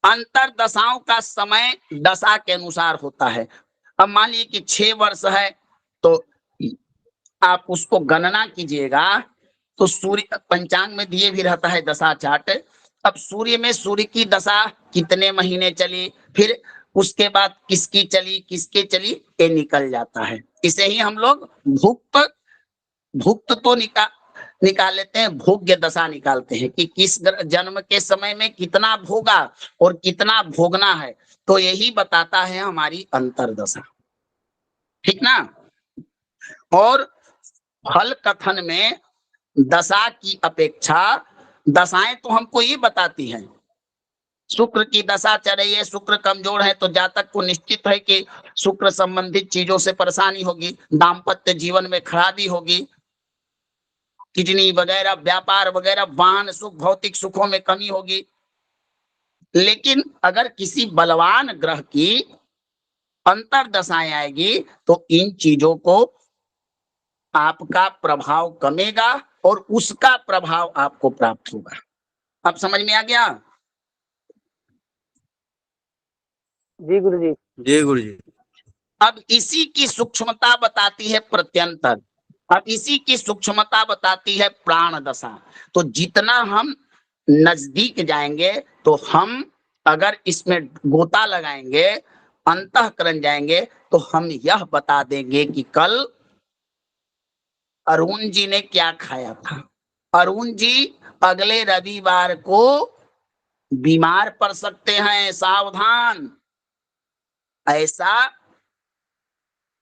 अंतर्दशाओं का समय दशा के अनुसार होता है। अब मान लीजिए कि 6 वर्ष है, तो आप उसको गणना कीजिएगा, तो सूर्य पंचांग में दिए भी रहता है दशा चार्ट। अब सूर्य में सूर्य की दशा कितने महीने चली, फिर उसके बाद किसकी चली, किसके चली, ये निकल जाता है। इसे ही हम लोग भुक्त तो निकाल लेते हैं, भोग्य दशा निकालते हैं कि किस जन्म के समय में कितना भोगा और कितना भोगना है, तो यही बताता है हमारी अंतर्दशा। ठीक ना? और फल कथन में दशा की अपेक्षा दशाएं तो हमको ये बताती हैं, शुक्र की दशा चल रही है, शुक्र कमजोर है, तो जातक को निश्चित है कि शुक्र संबंधित चीजों से परेशानी होगी, दाम्पत्य जीवन में खराबी होगी, किडनी वगैरह, व्यापार वगैरह, वाहन सुख, भौतिक सुखों में कमी होगी। लेकिन अगर किसी बलवान ग्रह की अंतर्दशाएं आएगी तो इन चीजों को आपका प्रभाव कमेगा और उसका प्रभाव आपको प्राप्त होगा। अब समझ में आ गया? जी गुरु जी। जी गुरु जी। अब इसी की सूक्ष्मता बताती है प्रत्यंतर, अब इसी की सूक्ष्मता बताती है प्राण दशा। तो जितना हम नजदीक जाएंगे तो हम अगर इसमें गोता लगाएंगे, अंतःकरण जाएंगे, तो हम यह बता देंगे कि कल अरुण जी ने क्या खाया था। अरुण जी अगले रविवार को बीमार पड़ सकते हैं, सावधान। ऐसा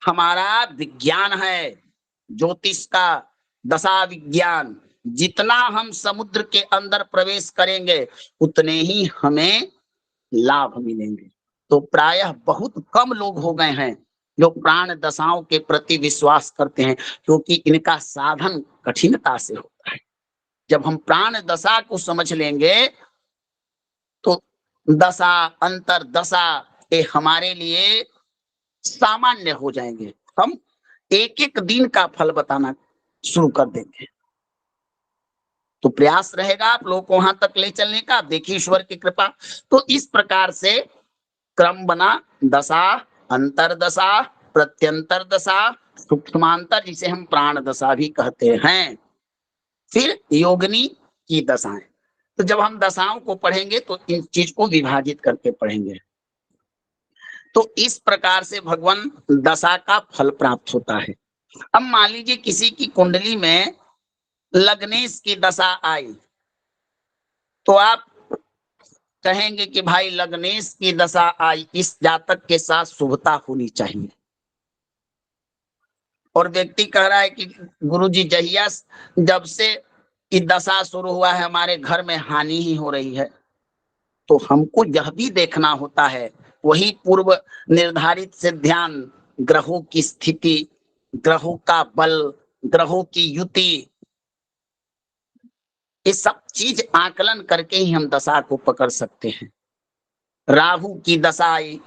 हमारा विज्ञान है, ज्योतिष का दशा विज्ञान। जितना हम समुद्र के अंदर प्रवेश करेंगे उतने ही हमें लाभ मिलेंगे। तो प्रायः बहुत कम लोग हो गए हैं जो प्राण दशाओं के प्रति विश्वास करते हैं, क्योंकि इनका साधन कठिनता से होता है। जब हम प्राण दशा को समझ लेंगे तो दशा, अंतर दशा ये हमारे लिए सामान्य हो जाएंगे। हम एक एक दिन का फल बताना शुरू कर देंगे। तो प्रयास रहेगा आप लोगों को वहां तक ले चलने का, देखिए ईश्वर की कृपा। तो इस प्रकार से क्रम बना दशा, अंतरदशा, प्रत्यंतर दशा, सूक्ष्मांतर, जिसे हम प्राण दशा भी कहते हैं, फिर योगिनी की दशाएं। तो जब हम दशाओं को पढ़ेंगे तो इन चीज को विभाजित करके पढ़ेंगे। तो इस प्रकार से भगवान दशा का फल प्राप्त होता है। अब मान लीजिए किसी की कुंडली में लग्नेश की दशा आई, तो आप कहेंगे कि भाई लग्नेश की दशा आई, इस जातक के साथ शुभता होनी चाहिए। और व्यक्ति कह रहा है कि गुरुजी जहिया जब से ये दशा शुरू हुआ है हमारे घर में हानि ही हो रही है। तो हमको यह भी देखना होता है, वही पूर्व निर्धारित से ध्यान, ग्रहों की स्थिति, ग्रहों का बल, ग्रहों की युति, ये सब चीज आकलन करके ही हम दशा को पकड़ सकते हैं। राहु की दशा आई,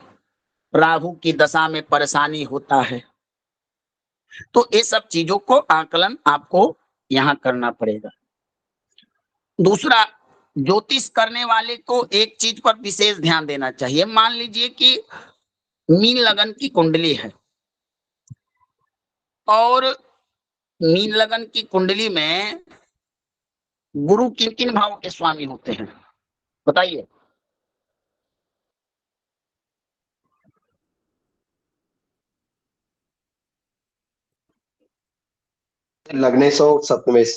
राहु की दशा में परेशानी होता है, तो ये सब चीजों को आकलन आपको यहाँ करना पड़ेगा। दूसरा, ज्योतिष करने वाले को एक चीज पर विशेष ध्यान देना चाहिए। मान लीजिए कि मीन लगन की कुंडली है और मीन लगन की कुंडली में गुरु किन किन भावों के स्वामी होते हैं, बताइए। लग्नेश और सप्तमेश।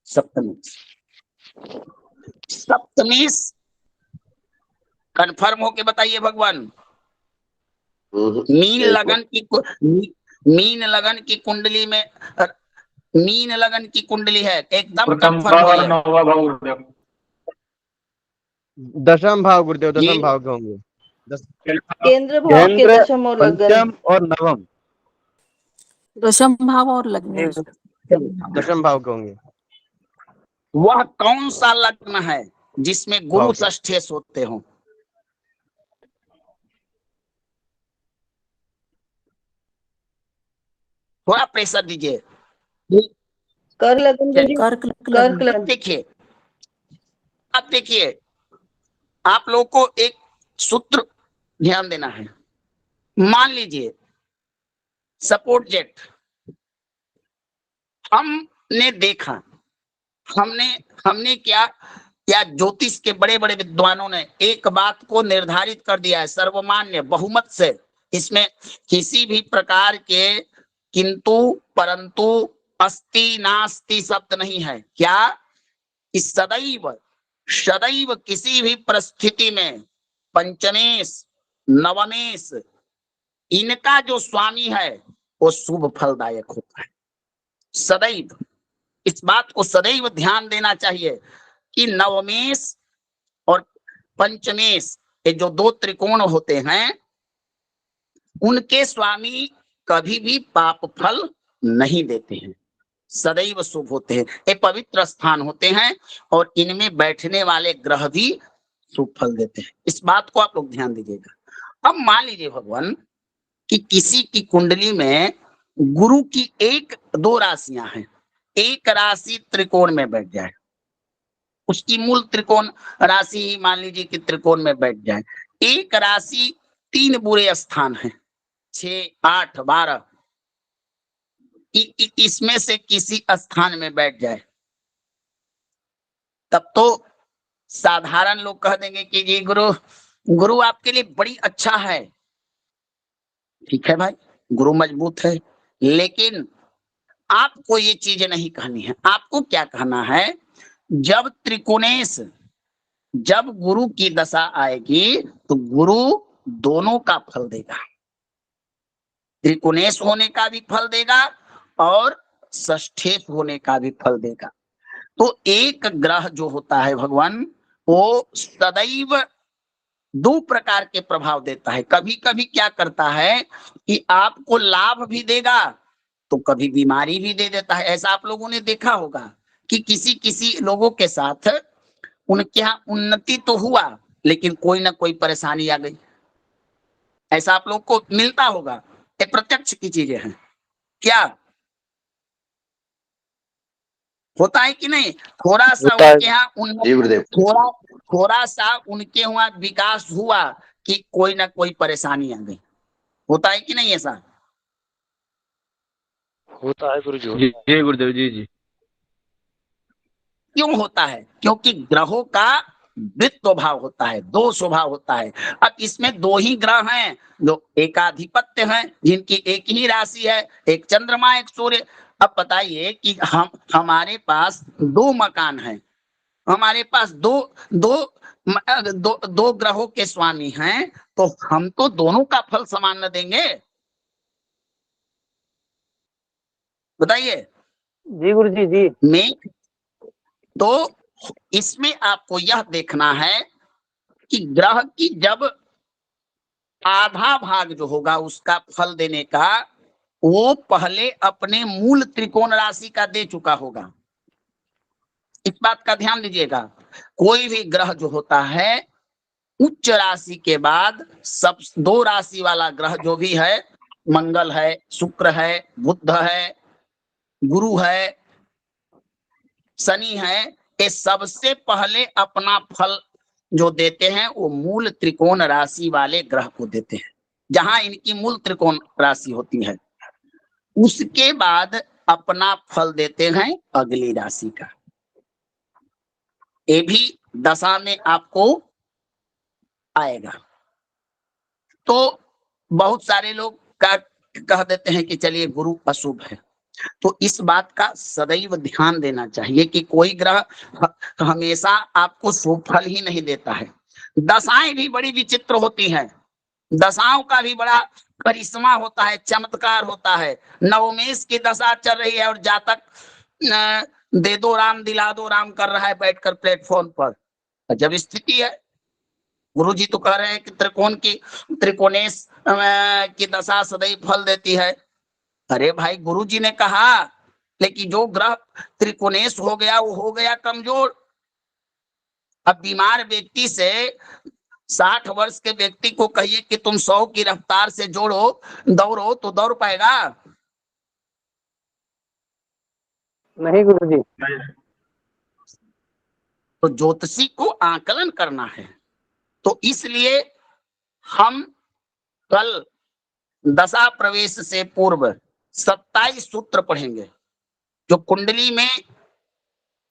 सप्तमेश, सप्तमेश कंफर्म होके बताइए भगवान। मीन लगन की मीन लगन की कुंडली में, मीन लगन की कुंडली है, एकदम कंफर्म है। दशम भाव गुरुदेव, जी। दशम भाव के होंगे। केंद्र भाव के केंद्र, दशम और लगन। पंचम और नवम दशम भाव और लग्नेश दशम भाव के होंगे। वह कौन सा लग्न है जिसमें गुरु षष्ठेश होते हो? थोड़ा प्रेशर दीजिए। कर लगन। कर्क कर्क लगन। देखिए, अब देखिए, आप लोग को एक सूत्र ध्यान देना है। मान लीजिए सपोर्ट जेट, हमने देखा, हमने क्या, या ज्योतिष के बड़े बड़े विद्वानों ने एक बात को निर्धारित कर दिया है सर्वमान्य बहुमत से, इसमें किसी भी प्रकार के किंतु परंतु अस्ति नास्ति शब्द नहीं है। क्या? इस सदैव सदैव किसी भी परिस्थिति में पंचमेश, नवमेश, इनका जो स्वामी है वो शुभ फलदायक होता है सदैव। इस बात को सदैव ध्यान देना चाहिए कि नवमेश और पंचमेश, ये जो दो त्रिकोण होते हैं, उनके स्वामी कभी भी पाप फल नहीं देते हैं, सदैव शुभ होते हैं। ये पवित्र स्थान होते हैं और इनमें बैठने वाले ग्रह भी शुभ फल देते हैं। इस बात को आप लोग ध्यान दीजिएगा। अब मान लीजिए भगवान कि किसी की कुंडली में गुरु की एक दो राशियां हैं, एक राशि त्रिकोण में बैठ जाए, उसकी मूल त्रिकोण राशि ही मान लीजिए कि त्रिकोण में बैठ जाए, एक राशि तीन बुरे स्थान है, 6, 8, 12, इसमें से किसी स्थान में बैठ जाए, तब तो साधारण लोग कह देंगे कि जी गुरु आपके लिए बड़ी अच्छा है। ठीक है भाई, गुरु मजबूत है, लेकिन आपको ये चीजें नहीं कहनी है। आपको क्या कहना है, जब त्रिकोणेश, जब गुरु की दशा आएगी तो गुरु दोनों का फल देगा, त्रिकोणेश होने का भी फल देगा और षष्ठेश होने का भी फल देगा। तो एक ग्रह जो होता है भगवान, वो सदैव दो प्रकार के प्रभाव देता है। कभी कभी क्या करता है कि आपको लाभ भी देगा तो कभी बीमारी भी दे देता है। ऐसा आप लोगों ने देखा होगा कि किसी किसी लोगों के साथ उनके यहाँ उन्नति तो हुआ लेकिन कोई ना कोई परेशानी आ गई। ऐसा आप लोग को मिलता होगा, ये प्रत्यक्ष की चीजें हैं। क्या होता है कि नहीं? थोड़ा सा उनके यहाँ थोड़ा सा उनके वहां विकास हुआ कि कोई ना कोई परेशानी आ गई। होता है कि नहीं ऐसा? होता है गुरुजी। जी गुरुदेव जी। क्यों होता है? क्योंकि ग्रहों का द्वित्व भाव होता है, दो स्वभाव होता है। अब इसमें दो ही ग्रह हैं जो एकाधिपत्य हैं, जिनकी एक ही राशि है, एक चंद्रमा एक सूर्य। अब बताइए कि हमारे पास दो मकान हैं, हमारे पास दो ग्रहों के स्वामी हैं, तो हम तो दोनों का फल समान न देंगे? बताइए। जी गुरुजी जी। मैं तो इसमें आपको यह देखना है कि ग्रह की जब आधा भाग जो होगा उसका फल देने का, वो पहले अपने मूल त्रिकोण राशि का दे चुका होगा। इस बात का ध्यान दीजिएगा। कोई भी ग्रह जो होता है उच्च राशि के बाद सब दो राशि वाला ग्रह जो भी है, मंगल है, शुक्र है, बुध है, गुरु है, शनि है, ये सबसे पहले अपना फल जो देते हैं वो मूल त्रिकोण राशि वाले ग्रह को देते हैं, जहां इनकी मूल त्रिकोण राशि होती है। उसके बाद अपना फल देते हैं अगली राशि का। ये भी दशा में आपको आएगा। तो बहुत सारे लोग कह देते हैं कि चलिए गुरु अशुभ है, तो इस बात का सदैव ध्यान देना चाहिए कि कोई ग्रह हमेशा आपको शुभ फल ही नहीं देता है। दशाएं भी बड़ी विचित्र होती हैं, दशाओं का भी बड़ा करिश्मा होता है, चमत्कार होता है। नवमेश की दशा चल रही है और जातक दे दो राम दिला दो राम कर रहा है बैठकर प्लेटफॉर्म पर, जब स्थिति है। गुरु जी तो कह रहे हैं कि त्रिकोणेश की दशा सदैव फल देती है। अरे भाई, गुरु जी ने कहा, लेकिन जो ग्रह त्रिकोणेश हो गया वो हो गया कमजोर। अब बीमार व्यक्ति से 60 वर्ष के व्यक्ति को कहिए कि तुम 100 की रफ्तार से दौड़ो तो दौड़ पाएगा? नहीं गुरुजी। तो ज्योतिषी को आकलन करना है। तो इसलिए हम कल दशा प्रवेश से पूर्व 27 सूत्र पढ़ेंगे। जो कुंडली में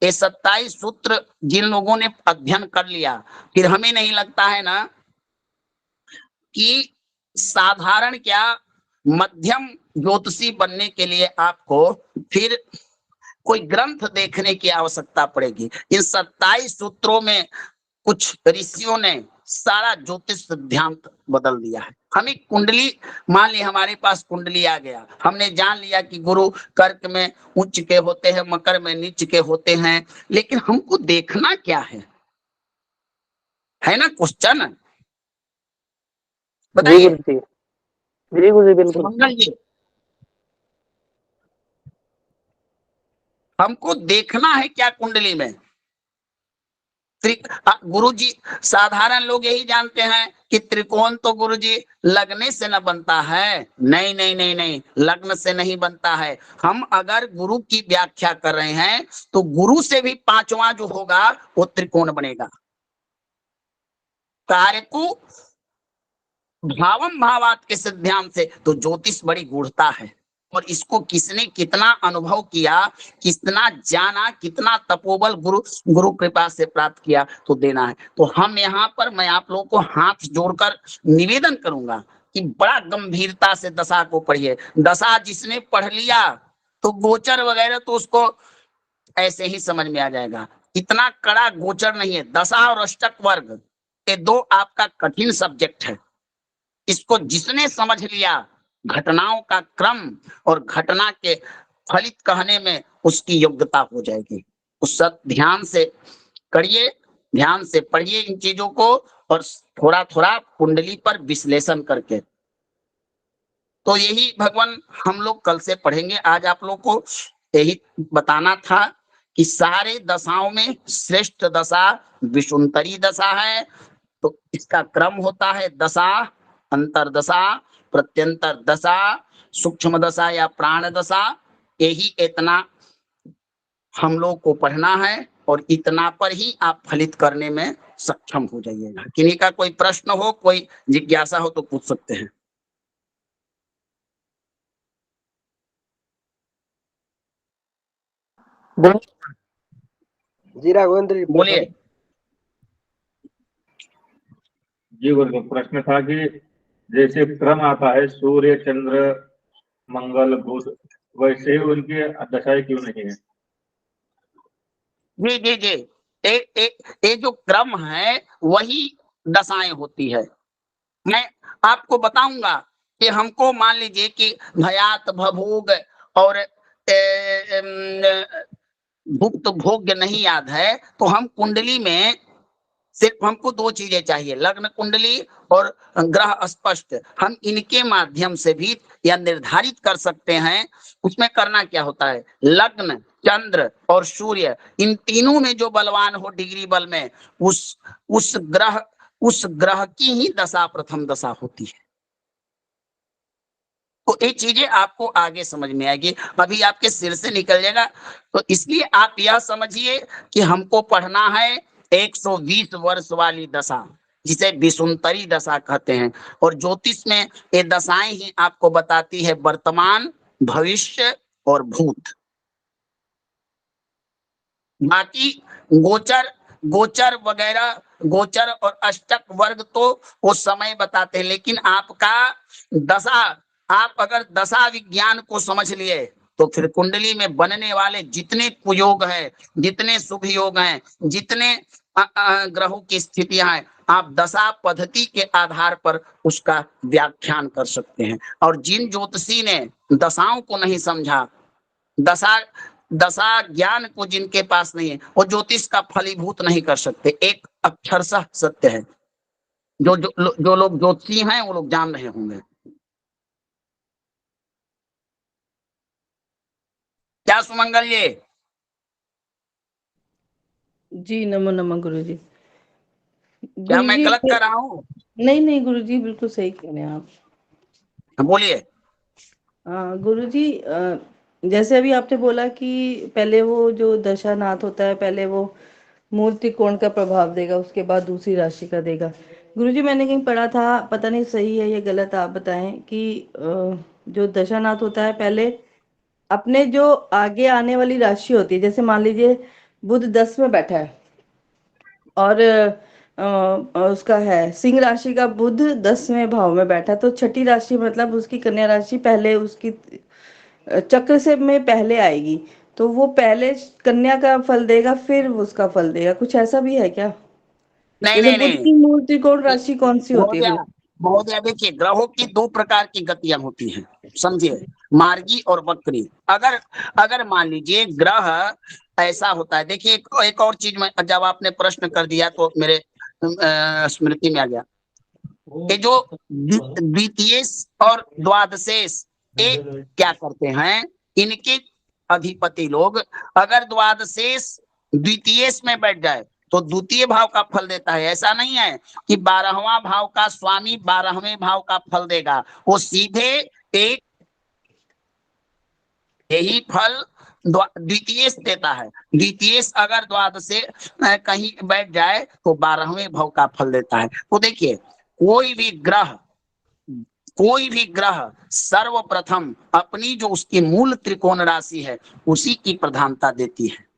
ये 27 सूत्र जिन लोगों ने अध्ययन कर लिया, फिर हमें नहीं लगता है ना कि साधारण क्या मध्यम ज्योतिषी बनने के लिए आपको फिर कोई ग्रंथ देखने की आवश्यकता पड़ेगी। इन 27 सूत्रों में कुछ ऋषियों ने सारा ज्योतिष सिद्धांत बदल दिया है। हमें कुंडली, मान ली हमारे पास कुंडली आ गया, हमने जान लिया कि गुरु कर्क में उच्च के होते हैं, मकर में नीच के होते हैं, लेकिन हमको देखना क्या है ना क्वेश्चन? बताइए। जी गुरुजी बिल्कुल। मंगल जी, हमको देखना है क्या कुंडली में? गुरुजी, साधारण लोग यही जानते हैं कि त्रिकोण तो गुरुजी लगने से न बनता है। नहीं नहीं नहीं नहीं, लग्न से नहीं बनता है। हम अगर गुरु की व्याख्या कर रहे हैं तो गुरु से भी 5वां जो होगा वो त्रिकोण बनेगा। कार्य को भावम भावात के सिद्धांत से तो ज्योतिष बड़ी गूढ़ता है, और इसको किसने कितना अनुभव किया, कितना जाना, कितना तपोबल गुरु कृपा से प्राप्त किया, तो देना है। तो हम यहाँ पर, मैं आप लोगों को हाथ जोड़कर निवेदन करूंगा कि बड़ा गंभीरता से दशा को पढ़िए। दशा जिसने पढ़ लिया तो गोचर वगैरह तो उसको ऐसे ही समझ में आ जाएगा, इतना कड़ा गोचर नहीं है। दशा और अष्टक वर्ग ये दो आपका कठिन सब्जेक्ट है। इसको जिसने समझ लिया, घटनाओं का क्रम और घटना के फलित कहने में उसकी योग्यता हो जाएगी। उस सब ध्यान से करिए, ध्यान से पढ़िए इन चीजों को, और थोड़ा थोड़ा कुंडली पर विश्लेषण करके। तो यही भगवान हम लोग कल से पढ़ेंगे। आज आप लोग को यही बताना था कि सारे दशाओं में श्रेष्ठ दशा विषुंतरी दशा है। तो इसका क्रम होता है दशा, अंतरदशा, प्रत्यंतर दशा, सूक्ष्म दशा या प्राण दशा। यही इतना हम लोग को पढ़ना है। और इतना पर ही आप फलित करने में सक्षम हो जाइएगा। किन्हीं का कोई प्रश्न हो, कोई जिज्ञासा हो तो पूछ सकते हैं। जी राघवेंद्र जी, बोलिए। जी गुरुदेव, प्रश्न था कि जैसे क्रम आता है सूर्य चंद्र मंगल बुध, वैसे ही उनकी दशाएं क्यों नहीं है? जी जी जी, ये जो क्रम है वही दशाएं होती है। मैं आपको बताऊंगा कि हमको मान लीजिए कि भयात भभोग और भुक्त भोग्य नहीं याद है, तो हम कुंडली में सिर्फ हमको दो चीजें चाहिए, लग्न कुंडली और ग्रह स्पष्ट। हम इनके माध्यम से भी यह निर्धारित कर सकते हैं। उसमें करना क्या होता है, लग्न चंद्र और सूर्य, इन तीनों में जो बलवान हो डिग्री बल में, उस ग्रह की ही दशा प्रथम दशा होती है। तो ये चीजें आपको आगे समझ में आएगी, अभी आपके सिर से निकल जाएगा। तो इसलिए आप यह समझिए कि हमको पढ़ना है 120 वर्ष वाली दशा, जिसे विषुंतरी दशा कहते हैं। और ज्योतिष में ये दशाएं ही आपको बताती है वर्तमान, भविष्य और भूत। बाकी गोचर वगैरह, गोचर और अष्टक वर्ग तो वो समय बताते हैं, लेकिन आपका दशा, आप अगर दशा विज्ञान को समझ लिए तो फिर कुंडली में बनने वाले जितने कुयोग हैं, जितने शुभ योग हैं, जितने ग्रहों की स्थितियां हैं, आप दशा पद्धति के आधार पर उसका व्याख्यान कर सकते हैं। और जिन ज्योतिषी ने दशाओं को नहीं समझा, दशा ज्ञान को जिनके पास नहीं है, वो ज्योतिष का फलीभूत नहीं कर सकते। एक अक्षरशः सत्य है, जो लोग ज्योतिषी हैं वो लोग जान रहे होंगे। क्या सुमंगल जी नमो नमः गुरु जी। क्या मैं गलत कर रहा हूँ? नहीं नहीं गुरु जी, बिल्कुल सही कह रहे हैं आप। बोलिए। गुरु जी, जैसे अभी आपने बोला कि पहले वो जो दशानाथ होता है, पहले वो मूल त्रिकोण का प्रभाव देगा, उसके बाद दूसरी राशि का देगा। गुरुजी मैंने कहीं पढ़ा था, पता नहीं सही है या गलत, आप बताएं, कि जो दशानाथ होता है पहले अपने जो आगे आने वाली राशि होती है, जैसे मान लीजिए बुध 10 में बैठा है और उसका है सिंह राशि का बुध 10वें भाव में बैठा, तो छठी राशि मतलब उसकी कन्या राशि पहले उसकी चक्र से में पहले आएगी, तो वो पहले कन्या का फल देगा फिर उसका फल देगा। कुछ ऐसा भी है क्या? नहीं जैसे नहीं बुध नहीं, की मूल त्रिकोण राशि कौन सी होती है? महोदया देखिए, ग्रहों की दो प्रकार की गतियां होती हैं, समझिए, मार्गी और वक्री। अगर मान लीजिए ग्रह ऐसा होता है, देखिए एक और चीज में, जब आपने प्रश्न कर दिया तो मेरे स्मृति में आ गया, ये जो द्वितीय और द्वादशेश, ये क्या करते हैं, इनके अधिपति लोग अगर द्वादशेश द्वितीय में बैठ जाए तो द्वितीय भाव का फल देता है। ऐसा नहीं है कि 12वां भाव का स्वामी 12वें भाव का फल देगा, वो सीधे एक यही फल द्वितीय देता है। द्वितीय अगर द्वादश से कहीं बैठ जाए तो 12वें भाव का फल देता है। तो देखिए, कोई भी ग्रह सर्वप्रथम अपनी जो उसकी मूल त्रिकोण राशि है उसी की प्रधानता देती है।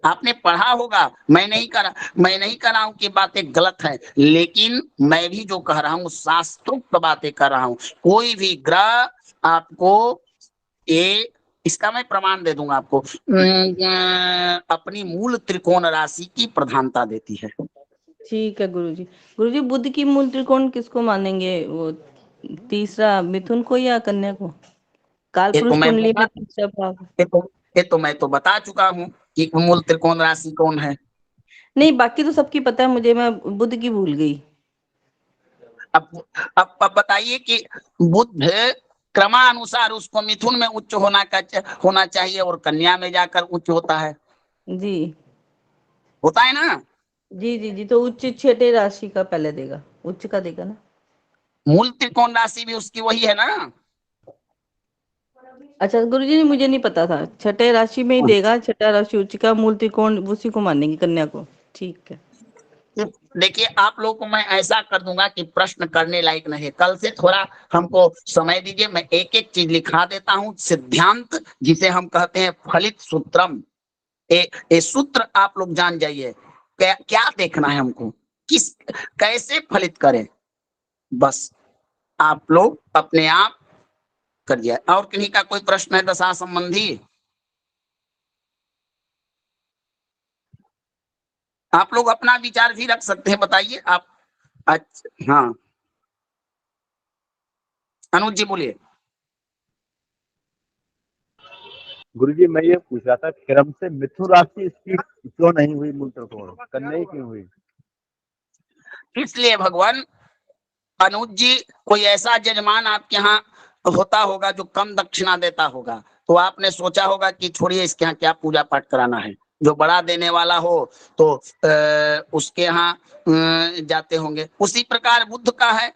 आपने पढ़ा होगा, मैं नहीं कह रहा हूं कि बातें गलत है, लेकिन मैं भी जो कह रहा हूं शास्त्रोक्त बातें कर रहा हूं। कोई भी ग्रह आपको इसका मैं प्रमाण दे दूंगा आपको, अपनी मूल त्रिकोण राशि की प्रधानता देती है। ठीक है गुरुजी। गुरुजी बुध की मूल त्रिकोण किसको मानेंगे, वो तीसरा मिथुन को या कन्या को? कालपुरुष कुंडली में तीसरा भाव। ये तो मैं तो बता चुका हूँ कि मूल त्रिकोण राशि कौन है। नहीं, बाकी तो सबकी पता है मुझे, मैं बुध की भूल गई। अब बताइए कि बुध क्रमानुसार उसको मिथुन में उच्च होना चाहिए और कन्या में जाकर उच्च होता है। जी होता है ना? जी जी जी, तो उच्च छठे राशि का पहले देगा, उच्च का देगा ना। मूल त्रिकोण राशि भी उसकी वही है ना। अच्छा गुरुजी, मुझे नहीं पता था, छठे राशि में ही देगा, छठा राशि उच्च का मूल त्रिकोण उसी को मानेंगे, कन्या को। ठीक है। देखिए आप लोगों को मैं ऐसा कर दूंगा कि प्रश्न करने लायक नहीं है। कल से थोड़ा हमको समय दीजिए, मैं एक एक चीज लिखा देता हूं। सिद्धांत जिसे हम कहते हैं फलित सूत्रम, ये सूत्र आप लोग जान जाइए। क्या देखना है हमको, किस कैसे फलित करें, बस आप लोग अपने आप करिए। और किन्हीं का कोई प्रश्न है दशा संबंधी? आप लोग अपना विचार भी रख सकते हैं, बताइए आप। अच्छा हाँ, अनुज जी बोलिए। गुरुजी मैं ये पूछ रहा था, क्रम से मिथुन राशि इसकी क्यों नहीं हुई मूल त्रिकोण, कन्या ही क्यों हुई? इसलिए भगवान, अनुज जी कोई ऐसा जजमान आपके यहाँ होता होगा जो कम दक्षिणा देता होगा, तो आपने सोचा होगा कि छोड़िए इसके यहाँ क्या पूजा पाठ कराना है। जो बड़ा देने वाला हो तो उसके यहाँ जाते होंगे। उसी प्रकार बुद्ध का है,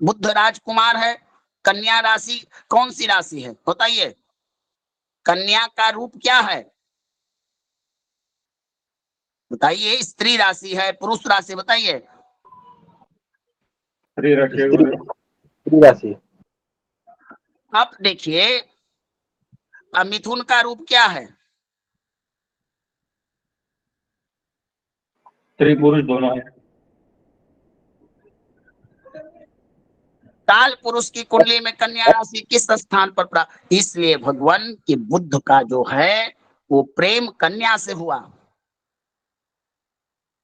बुद्ध राजकुमार है। कन्या राशि कौन सी राशि है बताइए? कन्या का रूप क्या है बताइए? स्त्री राशि है, पुरुष राशि बताइए? स्त्री राशि। अब देखिए मिथुन का रूप क्या है? स्त्री पुरुष दोनों है। काल पुरुष की कुंडली में कन्या राशि किस स्थान पर पड़ा? इसलिए भगवान की बुद्ध का जो है वो प्रेम कन्या से हुआ,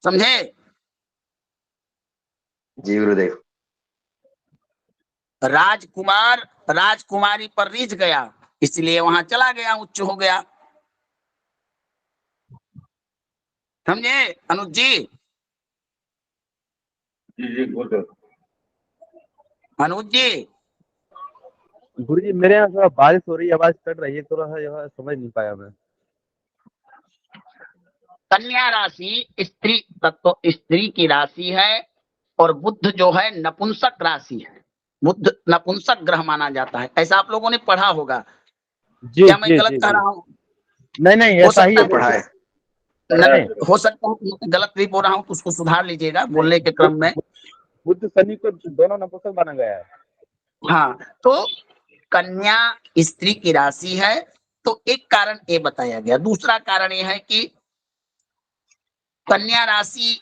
समझे? जी गुरुदेव। राजकुमार राजकुमारी पर रिझ गया, इसलिए वहां चला गया, उच्च हो गया, समझे अनुज जी? जी गुरुदेव। अनुज जी गुरुजी मेरे यहाँ थोड़ा बारिश हो रही है, आवाज कट रही है, थोड़ा सा यह समझ नहीं पाया मैं। कन्या राशि स्त्री तत्व, स्त्री की राशि है, और बुद्ध जो है नपुंसक राशि है। बुद्ध नपुंसक ग्रह माना जाता है, ऐसा आप लोगों ने पढ़ा होगा। जी क्या मैं जी गलत जी कह जी। रहा हूँ? नहीं हो ऐसा ही सकता पढ़ा है। नहीं, हो सकता है गलत भी बोल रहा हूँ तो उसको सुधार लीजिएगा बोलने के क्रम में। बुद्ध शनि को दोनों नपुंसक माना गया है। हाँ, तो कन्या स्त्री की राशि है, तो एक कारण ये बताया गया। दूसरा कारण ये है कि कन्या राशि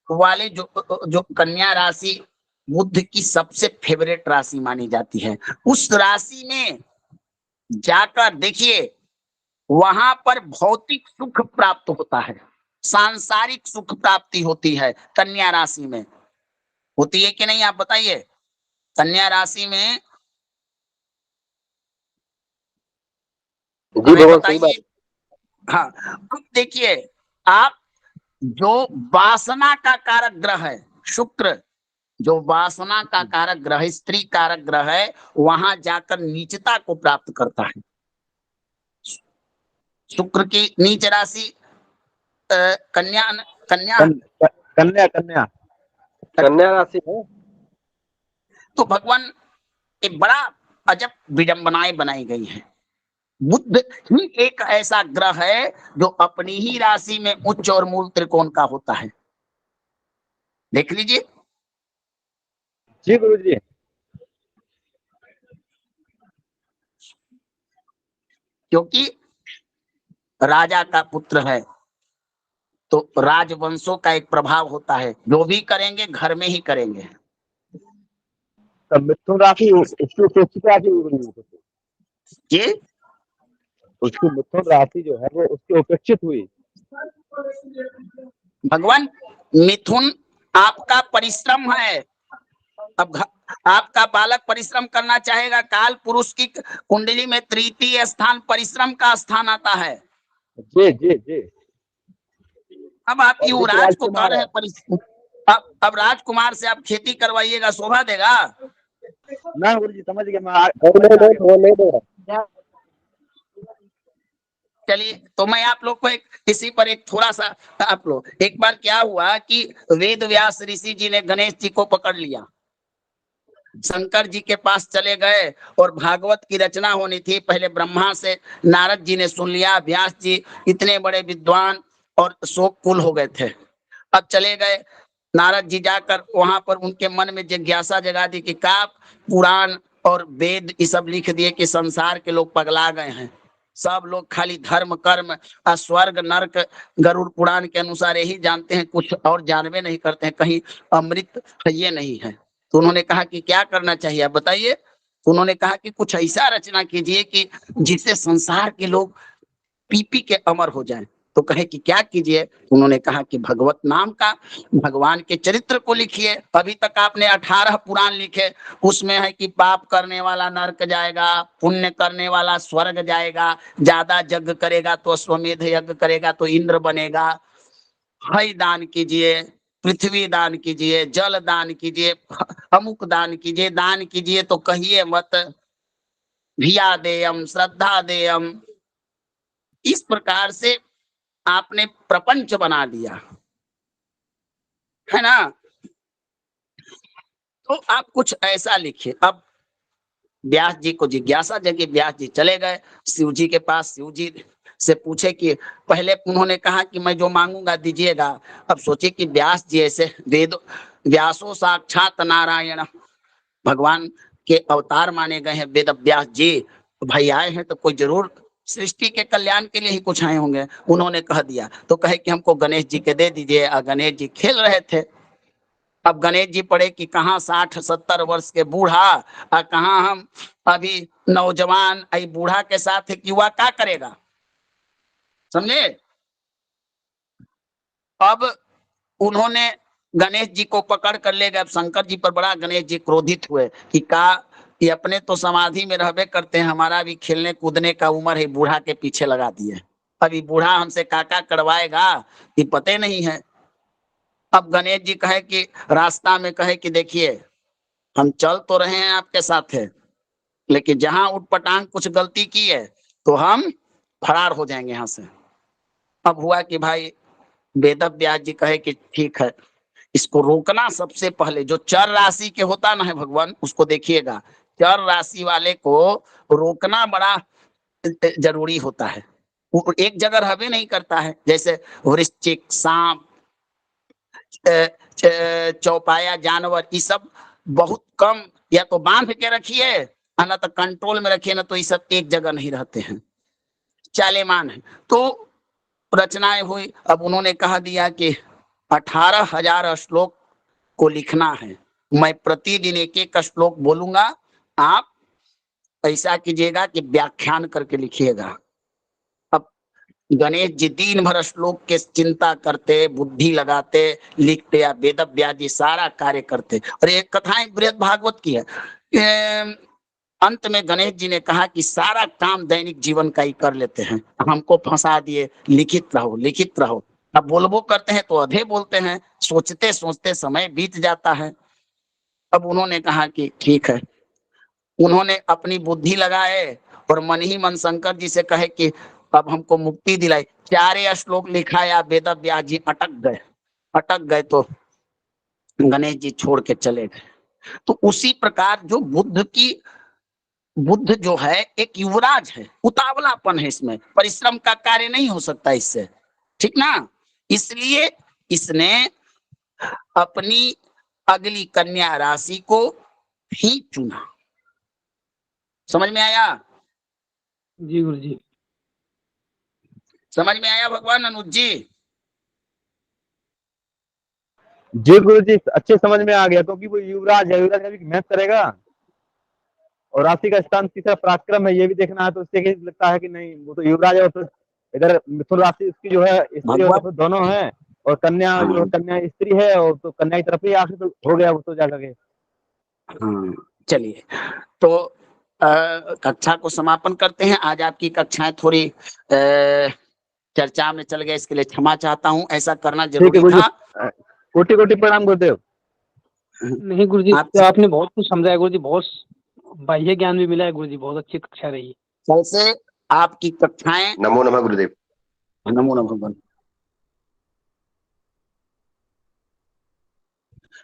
वाले जो कन्या राशि बुद्ध की सबसे फेवरेट राशि मानी जाती है। उस राशि में जाकर देखिए, वहां पर भौतिक सुख प्राप्त होता है, सांसारिक सुख प्राप्ति होती है। कन्या राशि में होती है कि नहीं, आप बताइए? कन्या राशि में हमें बताइए। हाँ, अब देखिए आप, जो वासना का कारक ग्रह है शुक्र, जो वासना का कारक ग्रह, स्त्री कारक ग्रह है, वहां जाकर नीचता को प्राप्त करता है। शुक्र की नीच राशि कन्या कन्या कन्या कन्या कन्या राशि है। तो भगवान एक बड़ा अजब विडंबनाएं बनाई गई है। बुद्ध ही एक ऐसा ग्रह है जो अपनी ही राशि में उच्च और मूल त्रिकोण का होता है। देख लीजिए। जी गुरुजी। क्योंकि राजा का पुत्र है तो राजवंशों का एक प्रभाव होता है, जो भी करेंगे घर में ही करेंगे। मिथुन राशि उसकी उपेक्षित राशि ये उसकी मिथुन राशि जो है वो उसकी उपेक्षित हुई। भगवान मिथुन आपका परिश्रम है। अब आपका बालक परिश्रम करना चाहेगा, काल पुरुष की कुंडली में तृतीय स्थान परिश्रम का स्थान आता है। जी जी जी। अब आप युवराज को कह रहे हैं परिश्रम, अब राजकुमार से आप खेती करवाइएगा, शोभा देगा? ना गुरुजी समझ गया मैं। चलिए, तो मैं आप लोग को इसी पर एक थोड़ा सा, आप लोग एक बार क्या हुआ कि वेद व्यास ऋषि जी ने गणेश जी को पकड़ लिया। शंकर जी के पास चले गए और भागवत की रचना होनी थी। पहले ब्रह्मा से नारद जी ने सुन लिया, व्यास जी इतने बड़े विद्वान और शोककुल हो गए थे। अब चले गए नारद जी, जाकर वहां पर उनके मन में जिज्ञासा जगा दी कि का पुराण और वेद ये सब लिख दिए कि संसार के लोग पगला गए हैं। सब लोग खाली धर्म कर्म स्वर्ग नरक गरुड़ पुराण के अनुसार यही जानते हैं, कुछ और जानवे नहीं करते हैं, कहीं अमृत ये नहीं है। तो उन्होंने कहा कि क्या करना चाहिए आप बताइए। तो उन्होंने कहा कि कुछ ऐसा रचना कीजिए कि जिससे संसार के लोग पी पी के अमर हो जाएं। तो कहे कि क्या कीजिए। उन्होंने कहा कि भगवत नाम का, भगवान के चरित्र को लिखिए। अभी तक आपने 18 पुराण लिखे, उसमें है कि पाप करने वाला नरक जाएगा, पुण्य करने वाला स्वर्ग जाएगा, ज्यादा यज्ञ करेगा तो अश्वमेध यज्ञ करेगा तो इंद्र बनेगा। हई दान कीजिए, पृथ्वी दान कीजिए, जल दान कीजिए, अमुक दान कीजिए, दान कीजिए तो कहिए मत, भिया देयम श्रद्धा देयम। इस प्रकार से आपने प्रपंच बना दिया है ना। तो आप कुछ ऐसा लिखिए। अब व्यास जी को जिज्ञासा जगी, व्यास जी चले गए शिव जी के पास। शिव जी से पूछे कि पहले उन्होंने कहा कि मैं जो मांगूंगा दीजिएगा। अब सोचे कि व्यास जी ऐसे वेद, व्यासो साक्षात नारायण, भगवान के अवतार माने गए हैं वेद व्यास जी, भाई आए हैं तो कोई जरूर सृष्टि के कल्याण के लिए ही कुछ आए होंगे। उन्होंने कह दिया तो कहे कि हमको गणेश जी के दे दीजिए। और गणेश जी खेल रहे थे। अब गणेश जी पड़े कि कहाँ 60-70 वर्ष के बूढ़ा और कहाँ हम अभी नौजवान, आई बूढ़ा के साथ एक युवा क्या करेगा, समझे। अब उन्होंने गणेश जी को पकड़ कर ले गए। अब शंकर जी पर बड़ा गणेश जी क्रोधित हुए कि का ये अपने तो समाधि में रहबे करते हैं, हमारा भी खेलने कूदने का उम्र है, बूढ़ा के पीछे लगा दिए। अभी बूढ़ा हमसे काका करवाएगा ये पते नहीं है। अब गणेश जी कहे कि रास्ता में कहे कि देखिए हम चल तो रहे हैं आपके साथ है, लेकिन जहां उठपटांग कुछ गलती की है तो हम फरार हो जाएंगे यहाँ से। अब हुआ कि भाई वेद व्यास जी कहे कि ठीक है, इसको रोकना सबसे पहले। जो चर राशि के होता ना है भगवान, उसको देखिएगा, चर राशि वाले को रोकना बड़ा जरूरी होता है। वो एक जगह रहबे नहीं करता है। जैसे वृश्चिक, सांप, चौपाया जानवर, ये सब बहुत कम या तो बांध के रखिए ना तो कंट्रोल में रखिए, ना तो ये सब एक जगह नहीं रहते हैं, चालेमान है। तो रचनाएं हुई। अब उन्होंने कहा दिया कि 18,000 श्लोक को लिखना है, मैं प्रतिदिन एक एक श्लोक बोलूंगा, आप ऐसा कीजिएगा कि व्याख्यान करके लिखिएगा। अब गणेश जी दिन भर श्लोक के चिंता करते, बुद्धि लगाते, लिखते, या वेद व्यास जी सारा कार्य करते। और एक कथाएं बृहद भागवत की है। अंत में गणेश जी ने कहा कि सारा काम दैनिक जीवन का ही कर लेते हैं, हमको फंसा दिए, लिखित रहो लिखित रहो। अब बोलबो करते हैं तो अधे बोलते हैं, सोचते सोचते समय बीत जाता है। अब उन्होंने कहा कि ठीक है। उन्होंने अपनी बुद्धि लगाए और मन ही मन शंकर जी से कहे कि अब हमको मुक्ति दिलाई। 4 श्लोक लिखा या वेद व्यास जी अटक गए तो गणेश जी छोड़ के चले गए। तो उसी प्रकार जो बुद्ध जो है एक युवराज है, उतावलापन है, इसमें परिश्रम का कार्य नहीं हो सकता इससे, ठीक ना। इसलिए इसने अपनी अगली कन्या राशि को ही चुना। समझ में आया? जी गुरु जी। समझ में आया भगवान अनुज जी? जी गुरु जी, अच्छे समझ में आ गया, क्योंकि वो युवराज है, युवराज अभी मैच करेगा और राशि का स्थान तीसरा पराक्रम है, ये भी देखना है। तो उससे लगता है कि नहीं, वो तो युवराज है और फिर इधर मिथुन राशि उसकी जो है स्त्री और तो दोनों है, और कन्या जो कन्या स्त्री है और तो कन्या की तरफ ही आखिर तो हो गया वो तो जाकर के। चलिए तो कक्षा को समापन करते हैं। आज आपकी कक्षाएं थोड़ी चर्चा में चल गए, इसके लिए क्षमा चाहता हूं, ऐसा करना जरूरी था। कोटि कोटि प्रणाम गुरुदेव। नहीं गुरु जी, तो आपने बहुत कुछ समझाया गुरु जी, बहुत बाह्य ज्ञान भी मिला है गुरु जी, बहुत अच्छी कक्षा रही। कैसे आपकी कक्षाएं। नमो नमः गुरुदेव। नमो नमः भगवान।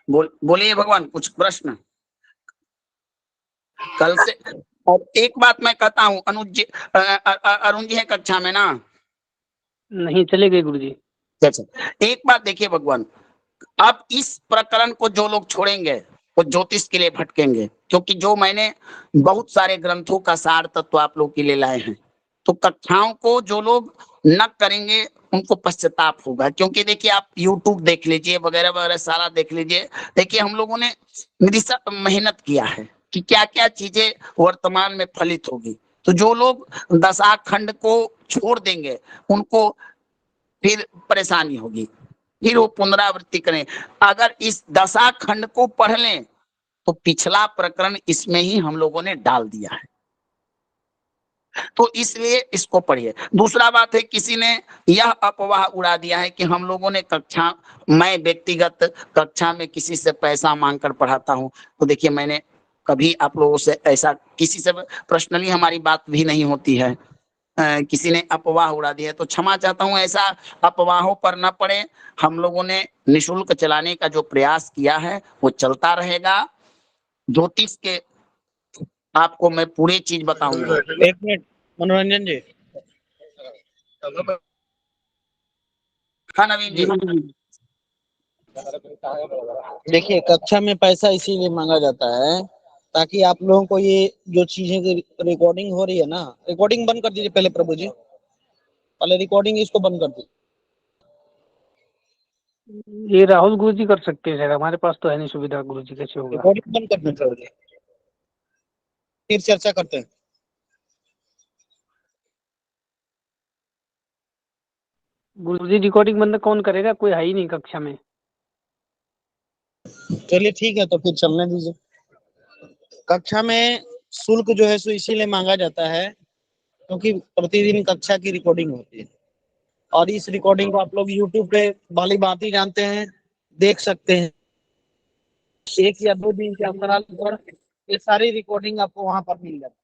बोलिए भगवान, कुछ प्रश्न? कल से। और एक बात मैं कहता हूँ, अनुज जी, अरुण जी है कक्षा में ना? नहीं, चले गए गुरुजी। अच्छा, एक बात देखिए भगवान, अब इस प्रकरण को जो लोग छोड़ेंगे वो ज्योतिष के लिए भटकेंगे, क्योंकि जो मैंने बहुत सारे ग्रंथों का सार तत्व आप लोग के लिए लाए हैं, तो कक्षाओं को जो लोग न करेंगे उनको पश्चाताप होगा। क्योंकि देखिए, आप YouTube देख लीजिए, वगैरह वगैरह सारा देख लीजिए। देखिए, हम लोगों ने मेहनत किया है कि क्या क्या चीजें वर्तमान में फलित होगी। तो जो लोग दशाखंड को छोड़ देंगे उनको फिर परेशानी होगी, फिर वो पुनरावृत्ति करें। अगर इस दशाखंड को पढ़ लें तो पिछला प्रकरण इसमें ही हम लोगों ने डाल दिया है, तो इसलिए इसको पढ़िए। दूसरा बात है, किसी ने यह अफवाह उड़ा दिया है कि हम लोगों ने मैं व्यक्तिगत कक्षा में किसी से पैसा मांगकर पढ़ाता हूं। तो देखिए, मैंने कभी आप लोगों से ऐसा किसी से पर्सनली हमारी बात भी नहीं होती है। किसी ने अफवाह उड़ा दी है तो क्षमा चाहता हूं, ऐसा अफवाहों पर न पड़े। हम लोगों ने निःशुल्क चलाने का जो प्रयास किया है वो चलता रहेगा। ज्योतिष के आपको मैं पूरी चीज बताऊंगा। एक मिनट मनोरंजन जी। हाँ नवीन जी। देखिए, कक्षा में पैसा इसीलिए मांगा जाता है ताकि आप लोगों को ये जो चीजें की रिकॉर्डिंग हो रही है ना, रिकॉर्डिंग बंद कर दीजिए पहले प्रभु जी, पहले रिकॉर्डिंग इसको बंद कर दीजिए। ये राहुल गुरुजी कर सकते हैं, हमारे पास तो है नहीं सुविधा। गुरुजी कैसे होगा? रिकॉर्डिंग बंद करना चाहिए, फिर चर्चा करते हैं। गुरुजी रिकॉर्डिंग बंद कौन करेगा? कोई है ही नहीं कक्षा में। चलिए ठीक है, तो फिर चलने दीजिए। कक्षा में शुल्क जो है सो इसीलिए मांगा जाता है क्योंकि प्रतिदिन कक्षा की रिकॉर्डिंग होती है, और इस रिकॉर्डिंग को आप लोग YouTube पे भली भांति जानते हैं, देख सकते हैं। 1 या 2 दिन के अंतराल ये सारी रिकॉर्डिंग आपको वहां पर मिल जाती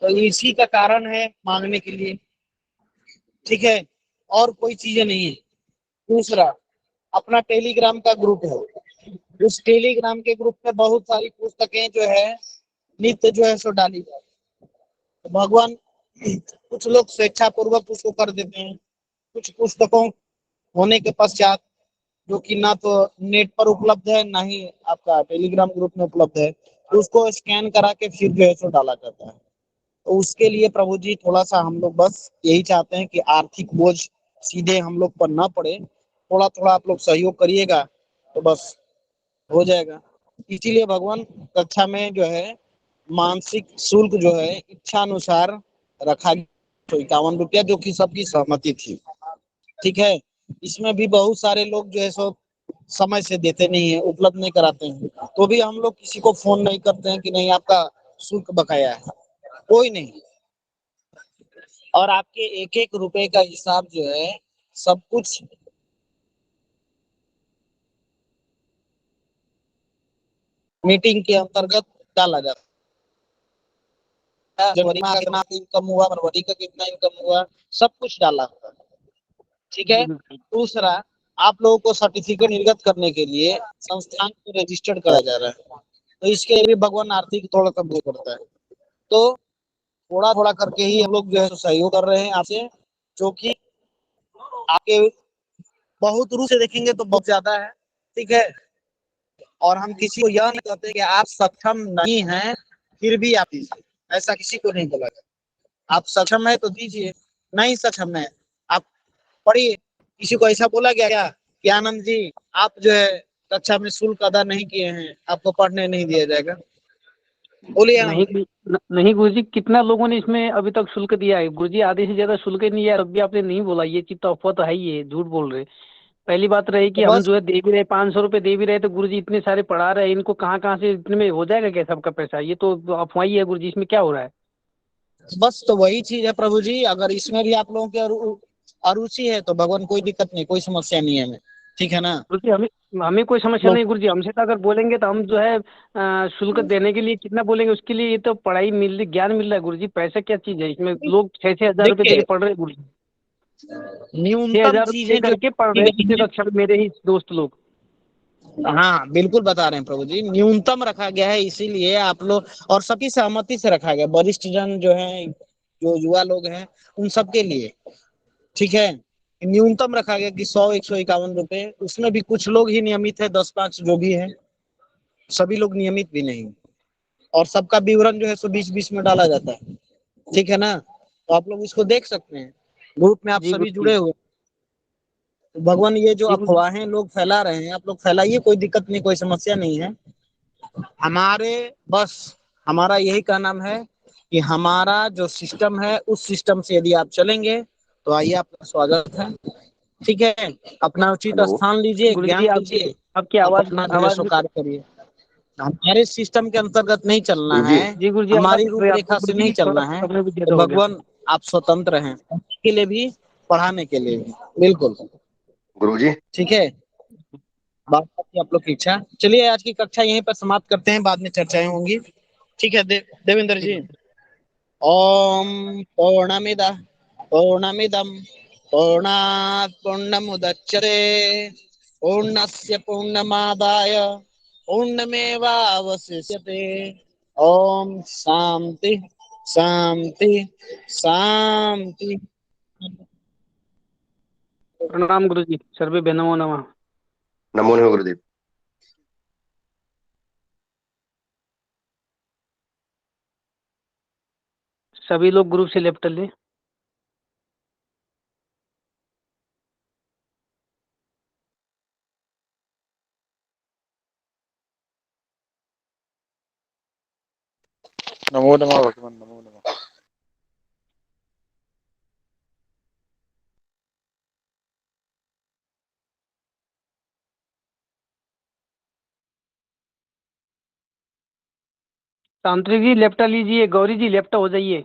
है। तो इसी का कारण है मांगने के लिए, ठीक है, और कोई चीजें नहीं है। दूसरा, अपना टेलीग्राम का ग्रुप है, उस टेलीग्राम के ग्रुप में बहुत सारी पुस्तकें जो है नित्य जो है सो डाली जाती है। तो भगवान कुछ लोग स्वेच्छा पूर्वक उसको कर देते हैं, कुछ पुस्तकों होने के पश्चात जो कि ना तो नेट पर उपलब्ध है ना ही आपका टेलीग्राम ग्रुप में उपलब्ध है, तो उसको स्कैन करा के फिर जो है सो डाला जाता है। तो उसके लिए प्रभु जी थोड़ा सा हम लोग बस यही चाहते हैं कि आर्थिक बोझ सीधे हम लोग पर ना पड़े, थोड़ा थोड़ा आप लोग सहयोग करिएगा तो बस हो जाएगा। इसीलिए भगवान कक्षा में जो है मानसिक शुल्क जो है इच्छा अनुसार रखा गया 51 रुपया, जो कि सबकी सहमति थी, ठीक है। इसमें भी बहुत सारे लोग जो है सो समय से देते नहीं है, उपलब्ध नहीं कराते हैं, तो भी हम लोग किसी को फोन नहीं करते हैं कि नहीं आपका शुल्क बकाया है, कोई नहीं। और आपके एक एक रुपए का हिसाब जो है सब कुछ मीटिंग के अंतर्गत डाला जाता है। जनवरी में कितना इनकम हुआ, फरवरी का कितना इनकम हुआ, सब कुछ डाला हुआ है, ठीक है। दूसरा, आप लोगों को सर्टिफिकेट निर्गत करने के लिए संस्थान को रजिस्टर्ड करा जा रहा है, तो इसके लिए भी भगवान आर्थिक थोड़ा सा वो करता है। तो थोड़ा थोड़ा करके ही हम लोग जो है सहयोग कर रहे हैं आपसे, जो कि आपके बहुत रूप से देखेंगे तो बहुत ज्यादा है, ठीक है। और हम किसी को यह नहीं कहते कि आप सक्षम नहीं हैं फिर भी आप दीजिए, ऐसा किसी को नहीं बोला जाए। आप सक्षम है तो दीजिए, नहीं सक्षम है आप पढ़िए। किसी को ऐसा बोला गया क्या कि आनंद जी आप जो है कक्षा में शुल्क अदा नहीं किए हैं, आपको पढ़ने नहीं दिया जाएगा? बोलिए। नहीं गुरुजी, कितना लोगों ने इसमें अभी तक शुल्क दिया है? गुरुजी आधे से ज्यादा शुल्क नहीं दिया, तब भी आपने नहीं बोला। ये चीज तो अफवाह तो है ही है, झूठ बोल रहे। पहली बात रही कि हम जो है दे भी रहे, 500 रुपए दे भी रहे, तो गुरुजी इतने सारे पढ़ा रहे हैं, इनको कहाँ से इतने में हो जाएगा क्या सबका पैसा? ये तो अफवाह ही है गुरुजी, इसमें क्या हो रहा है? बस तो वही चीज है प्रभु जी, अगर इसमें भी आप लोगों की अरुचि है तो भगवान कोई दिक्कत नहीं, कोई समस्या नहीं है हमें, ठीक है ना गुरुजी? हमें कोई समस्या नहीं गुरुजी। हमसे तो अगर बोलेंगे तो हम जो है शुल्क देने के लिए कितना बोलेंगे, उसके लिए ये तो पढ़ाई मिल रही, ज्ञान मिल रहा है गुरुजी। पैसा क्या चीज है इसमें? लोग 6,000 रुपए देके पढ़ रहे हैं गुरुजी, 6,000 रुपए करके पढ़ रहे हैं दूसरे कक्षा में मेरे ही दोस्त लोग। हाँ बिल्कुल बता रहे हैं प्रभु जी, न्यूनतम रखा गया है, इसीलिए आप लोग और सबकी सहमति से रखा गया, वरिष्ठ जन जो है, जो युवा लोग हैं, उन सबके लिए, ठीक है। न्यूनतम रखा गया कि 100 151 रुपए, उसमें भी कुछ लोग ही नियमित है, 10 5 जो भी है, सभी लोग नियमित भी नहीं, और सबका विवरण जो है सो बीच बीच में डाला जाता है, ठीक है ना। तो आप लोग इसको देख सकते हैं, ग्रुप में आप जी सभी गुरुजी। जुड़े हुए हैं। भगवान, ये जो जी गुरुजी। अफवाहें लोग फैला रहे हैं, आप लोग फैलाइए, कोई दिक्कत नहीं, कोई समस्या नहीं है। हमारे बस हमारा यही कहना है कि हमारा जो सिस्टम है, उस सिस्टम से यदि आप चलेंगे तो आइए, आपका स्वागत है, ठीक है। अपना उचित हेलो। स्थान लीजिए, गुरुजी ज्ञान आपकी लीजिए, आपकी आप आवाज अपना जो है आवाज सो कार्य करिए। हमारे सिस्टम के अंतर्गत नहीं चलना गुरुजी। है, जी गुरुजी आवाज हमारी कट रही है आपकी रूपरेखा से नहीं गुरुजी, थोड़ा चलना सा है, समय भी तो ज्यादा हो गया। भगवान आप स्वतंत्र हैं, पढ़ने के लिए भी, पढ़ाने के लिए भी, बिल्कुल, गुरुजी। ठीक है। बात बाकी आप लोग की इच्छा। चलिए, आज की कक्षा यहीं पर समाप्त करते हैं, बाद में चर्चाएं होंगी, ठीक है। देवेंद्र ठीक जी। है। ओम पूर्णमिदं पूर्णात् पूर्णमुदच्यते पूर्णस्य पूर्णमादाय पूर्णमेवावशिष्यते। ओम शांति शांति शांति। प्रणाम गुरुजी, सर्वे नमो नमः। नमो नमः गुरुदेव। सभी लोग ग्रुप से लेफ्ट ले। नमो नमः भगवान, नमो नमः। तांत्रिक जी लेफ्ट लीजिए, गौरी जी लेफ्ट हो जाइए।